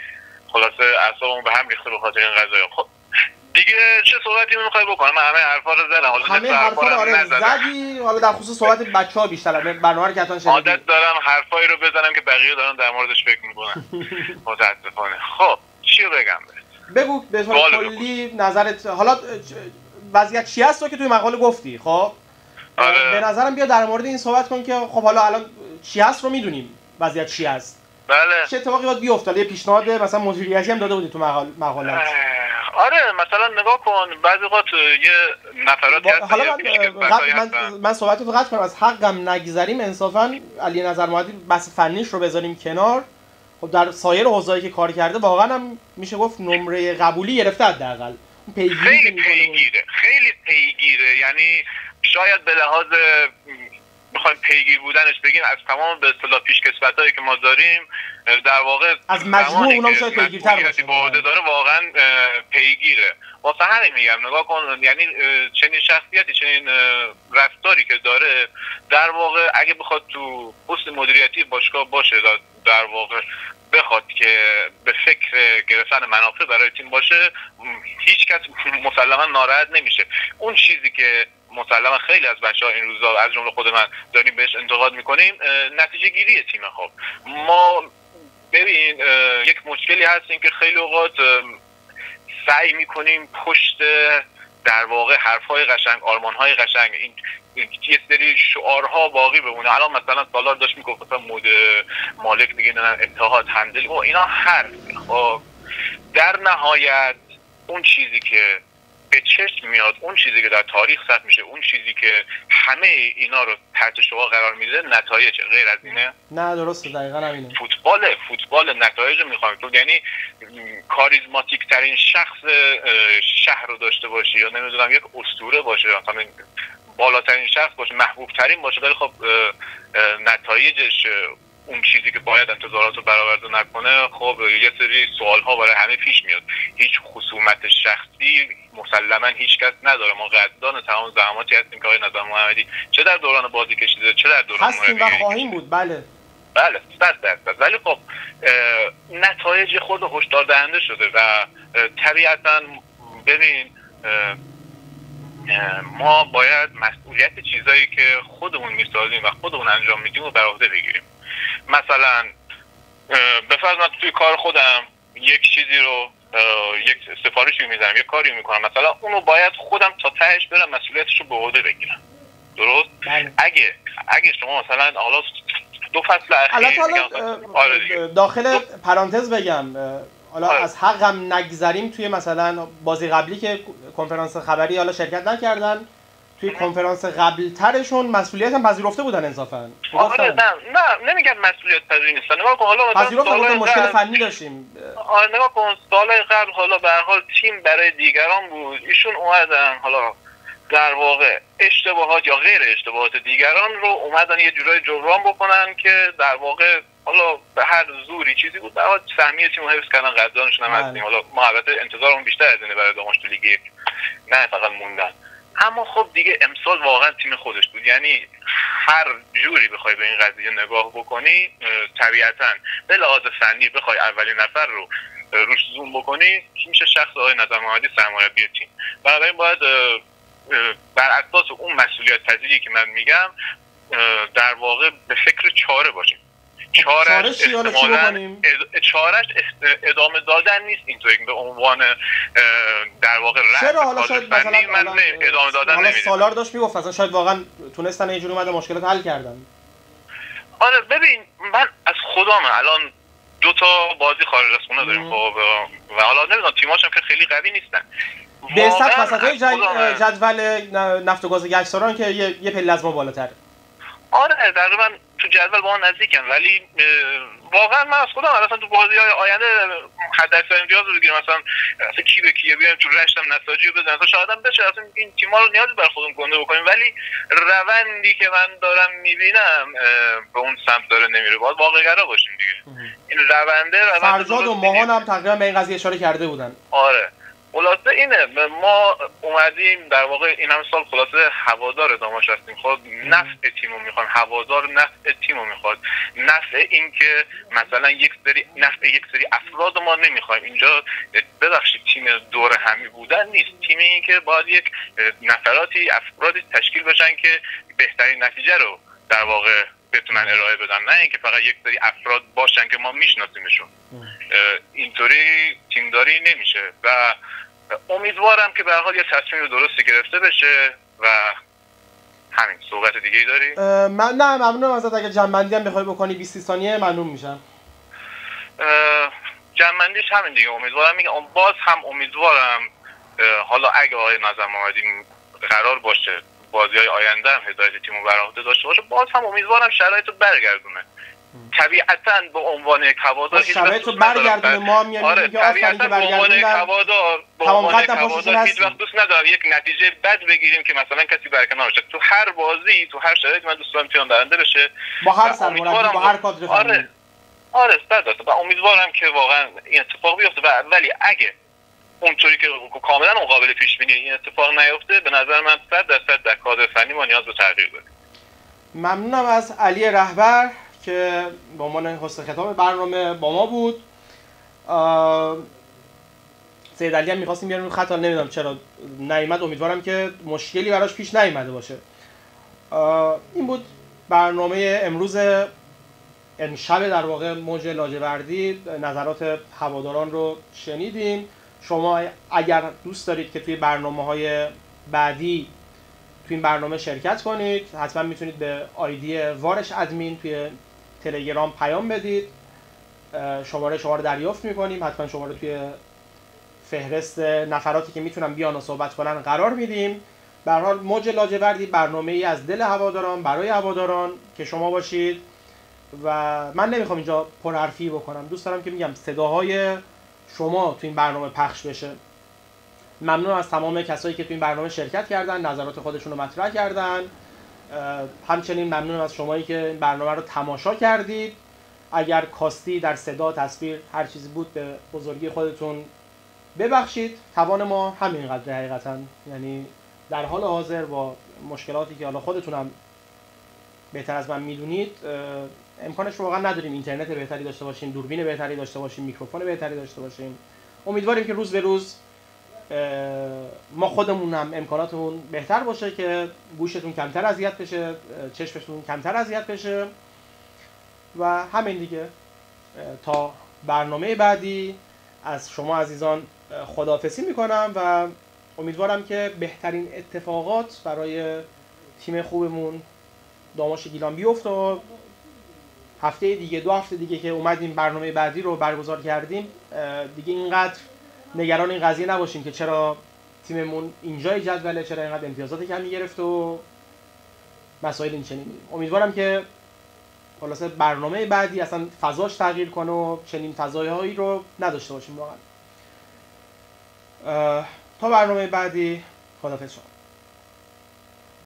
خلاصه اعصابمون به هم ریخته به خاطر این قضايا. خب دیگه چه صحبتی میخوای بکنم؟ من همه حرفا رو زدم، حالا همه حرفا رو آره زدی. حالا در خصوص صحبت بچه‌ها بیشتر برنامه رو که حتما شنیدی. عادت دارم حرفایی رو بزنم که بقیه دارن در موردش فکر میکنن. متاسفانه. خب چی رو بگم بگو به طور کلی نظرت. حالا وضعیت چی هست که توی مقاله گفتی؟ خب آره. به نظرم بیا در مورد این صحبت کن که خب حالا الان چی هست رو میدونیم، وضعیت چی هست. بله. چه اتفاقی باید بیفته؟ یه پیشنهاد مثلا مدیریتی هم داده بودی تو مقاله. آره مثلا نگاه کن بعضی وقت یه نفراتی هستن. حالا من صحبتتو قطع کنم، از حقم نگذریم انصافا. علی نظر محمدی بحث فنیش رو بذاریم کنار. خب در سایر حوزه‌ای که کار کرده واقعا هم میشه گفت نمره قبولی گرفته حداقل. خیلی پیگیره، یعنی شاید به لحاظ بخوایم پیگیر بودنش بگیم از تمام به اصطلاح پیشکسوتایی که ما داریم در واقع از مجموع اونم شاید پیگیرتر باشه. بوده داره واقعا پیگیره. واسه همین میگم نگاه کن، یعنی چنین شخصیتی چنین رفتاری که داره در واقع اگه بخواد تو پست مدیریتی باشگاه باشه در واقع بخواد که به فکر گرفتن منافع برای تیم باشه، هیچ کس مسلما ناراحت نمیشه. اون چیزی که مسلما خیلی از بچه‌ها این روزا از جمله خود من داریم بهش انتقاد میکنیم نتیجه گیری تیم. خب ما ببین یک مشکلی هست این که خیلی اوقات سعی میکنیم پشت در واقع حرفهای قشنگ، آرمانهای قشنگ، این یه سری شعارها باقی بمونه. الان مثلا سالار داشت میگفت مثلا مالک دیگه نه اتحاد همدلی و اینا حرف. خب در نهایت اون چیزی که به چشم میاد، اون چیزی که در تاریخ ثبت میشه، اون چیزی که همه اینا رو تحت شعار قرار میده نتایج، غیر از اینه؟ نه درسته، دقیقاً همینه. فوتبال نتایج رو میخوام. تو یعنی کاریزماتیک ترین شخص شهر رو داشته باشی یا نمیدونم یک اسطوره باشه یا مثلا بالاترین شخص باشه، محبوب ترین باشه، ولی خب نتایجش اون چیزی که باید انتظارات رو برآورده نکنه، خب یه سری سوال ها برای همه پیش میاد. هیچ خصومت شخصی مسلما هیچ کس نداره. ما قدردان تمام زحماتی هستیم که آقای نظر محمدی چه در دوران بازی کشیده چه در دوران هستیم و خواهیم بود. بله 100%. ولی خب نتایج خود هشدار دهنده شده و طبیعتا ببین ما باید مسئولیت چیزایی که خودمون میسازیم و خودمون انجام میدیم رو بر عهده بگیریم. مثلا به فرض من توی کار خودم یک چیزی رو یک سفارشی میزنم، یک کاری میکنم، مثلا اونو باید خودم تا تهش برم مسئولیتش رو به عهده بگیرم. درست؟ اگه شما مثلا حالا 2 فصل اخیر داخل پرانتز بگم حالا از حقم نگذریم، توی مثلا بازی قبلی که کنفرانس خبری حالا شرکت نکردن، توی کنفرانس قبل ترشون مسئولیت هم پذیرفته بودن انصافا. آره نه نمیگم مسئولیت پذیر نیستن. نگاه کن حالا پذیرفتن مشکل فنی داشتیم. آره نگاه کن سال قبل حالا به هر حال تیم برای دیگران بود، ایشون اومدن حالا در واقع اشتباهات یا غیر اشتباهات دیگران رو اومدن یه جورای جبران بکنن که در واقع حالا به هر زوری چیزی بود بعد سهمیه تیم رو حفظ کردن، قدردانشون هم هستیم. حالا ما البته انتظارمون بیشتر از اینه برای داماش تو لیگ 1 نه فقط موندن، اما خب دیگه امسال واقعا تیم خودش بود. یعنی هر جوری بخوای به این قضیه نگاه بکنی طبیعتاً به لحاظ فنی بخوای اولین نفر رو روش زوم بکنی میشه شخص آقای نظر محمدی سرمربی تیم. بنابراین باید بر اساس اون مسئولیت پذیری که من میگم در واقع به فکر چاره باشیم. چارهش ادامه دادن نیست، اینطوری به عنوان در واقع رأس فنی من ادامه دادن نمیدونم. سالار داشت میگفت مثلا شاید واقعا تونستن اینجوری اومده مشکلات حل کردن. آره ببین من از خودم الان 2 تا بازی خارج از خونه داریم خب و حالا نمیدونم تیماشم که خیلی قوی نیستن. به صد وسطای جدول نفت و گاز گچساران که یه پله از ما بالاتره. آره تقریبا تو جدول با ما نزدیکن، ولی واقعا من از خودم اصلا تو بازی‌های آینده حداکثر امتیاز رو بگیرم، مثلا کی به کیه بیایم تو رشتم نساجی رو بزنیم، تا شاید هم بشه اصلا این تیم‌ها رو نیازی بر خودمون گنده بکنیم، ولی روندی که من دارم میبینم به اون سمت داره نمیره. باید واقع‌گرا باشیم دیگه. این رونده فرزاد و ماهان هم تقریبا به این قضیه اشاره کرده بودن. آره خلاصه اینه ما اومدیم در واقع این هم سال خلاصه هوادار داماش هستیم. خب نفع تیمو میخوان، هوادار نفع تیمو میخواد، نفع این که مثلا نفع یک سری افراد ما نمیخوایم. اینجا ببخشید تیم دور همی بودن نیست، تیم این که باید یک نفراتی افرادی تشکیل بشن که بهترین نتیجه رو در واقع بتونن ارائه بدن، نه اینکه فقط یک سری افراد باشن که ما میشناسیمشون. اینطوری تیمداری نمیشه و امیدوارم که به هر حال یه تصمیم درستی گرفته بشه و همین. صحبت دیگه ای داری؟ نه ممنونم ازت. اگه جنبندی هم بخوای بکنی 20 ثانیه ممنون میشم. جنبندیش همین دیگه، امیدوارم میگم باز هم امیدوارم حالا اگه آقای نظر محمدی قرار باشه بازی‌های آینده هم هدایت تیمو بر عهده داشته باشه، باز هم امیدوارم شرایطو برگردونه. طبیعتاً به عنوان یک هوادار شرایطو برگردونه ما هم میگیم که آفرین که برگردونه. به عنوان یک هوادار هیچ وقت دوست ندارم یک نتیجه بد بگیریم که مثلا کسی برکنار بشه. تو هر بازی تو هر شرایطی من دوست دارم تیم برنده بشه با هر سرمربی با هر کادر فنی. آره صد و امیدوارم که واقعا این اتفاق بیفته ولی اگه اونطوری که کاملا قابل پیش بینی این اتفاق نیفته به نظر من 100% در کادر فنی ما نیاز به تغییر داریم. ممنونم از علی رهبر که به عنوان هست خطاب برنامه با ما بود. سید علی هم می‌خواستیم بیاریم رو خط، نمیدونم چرا نیامد. امیدوارم که مشکلی براش پیش نیامده باشه. این بود برنامه امروز امشب در واقع موج لاجوردی. نظرات هواداران رو شنیدیم. شما اگر دوست دارید که توی برنامه‌های بعدی توی این برنامه شرکت کنید حتما میتونید به آیدی وارش ادمین توی تلگرام پیام بدید. شماره شما رو دریافت میکنیم، حتما شما رو توی فهرست نفراتی که میتونن بیان و صحبت کنن قرار میدیم. به هر حال موج لاجوردی برنامه‌ای از دل هواداران برای هواداران که شما باشید و من نمیخوام اینجا پرحرفی بکنم. دوست دارم که میگم صداهای شما تو این برنامه پخش بشه. ممنون از تمام کسایی که تو این برنامه شرکت کردن، نظرات خودشون رو مطرح کردن. همچنین ممنونم از شمایی که این برنامه رو تماشا کردید. اگر کاستی در صدا، تصویر، هر چیزی بود به بزرگی خودتون ببخشید. توان ما همینقدر حقیقتا، یعنی در حال حاضر با مشکلاتی که حالا خودتون هم بهتر از من میدونید امکانش رو واقعا نداریم اینترنت بهتری داشته باشیم، دوربین بهتری داشته باشیم، میکروفون بهتری داشته باشیم. امیدواریم که روز به روز ما خودمون هم امکاناتمون بهتر باشه که گوشتون کمتر اذیت بشه، چشمتون کمتر اذیت بشه و همین دیگه. تا برنامه بعدی از شما عزیزان خداحافظی میکنم و امیدوارم که بهترین اتفاقات برای تیم خوبمون داماش گیلان بیفته و هفته دیگه 2 هفته دیگه که اومدیم برنامه بعدی رو برگزار کردیم دیگه اینقدر نگران این قضیه نباشیم که چرا تیممون اینجای جدوله، چرا اینقدر امتیازات کمی گرفت و مسائل این چنینی. امیدوارم که خلاصه برنامه بعدی اصلا فضاش تغییر کنه و چنین فضایایی رو نداشته باشیم واقعا. تا برنامه بعدی خداحافظ شما.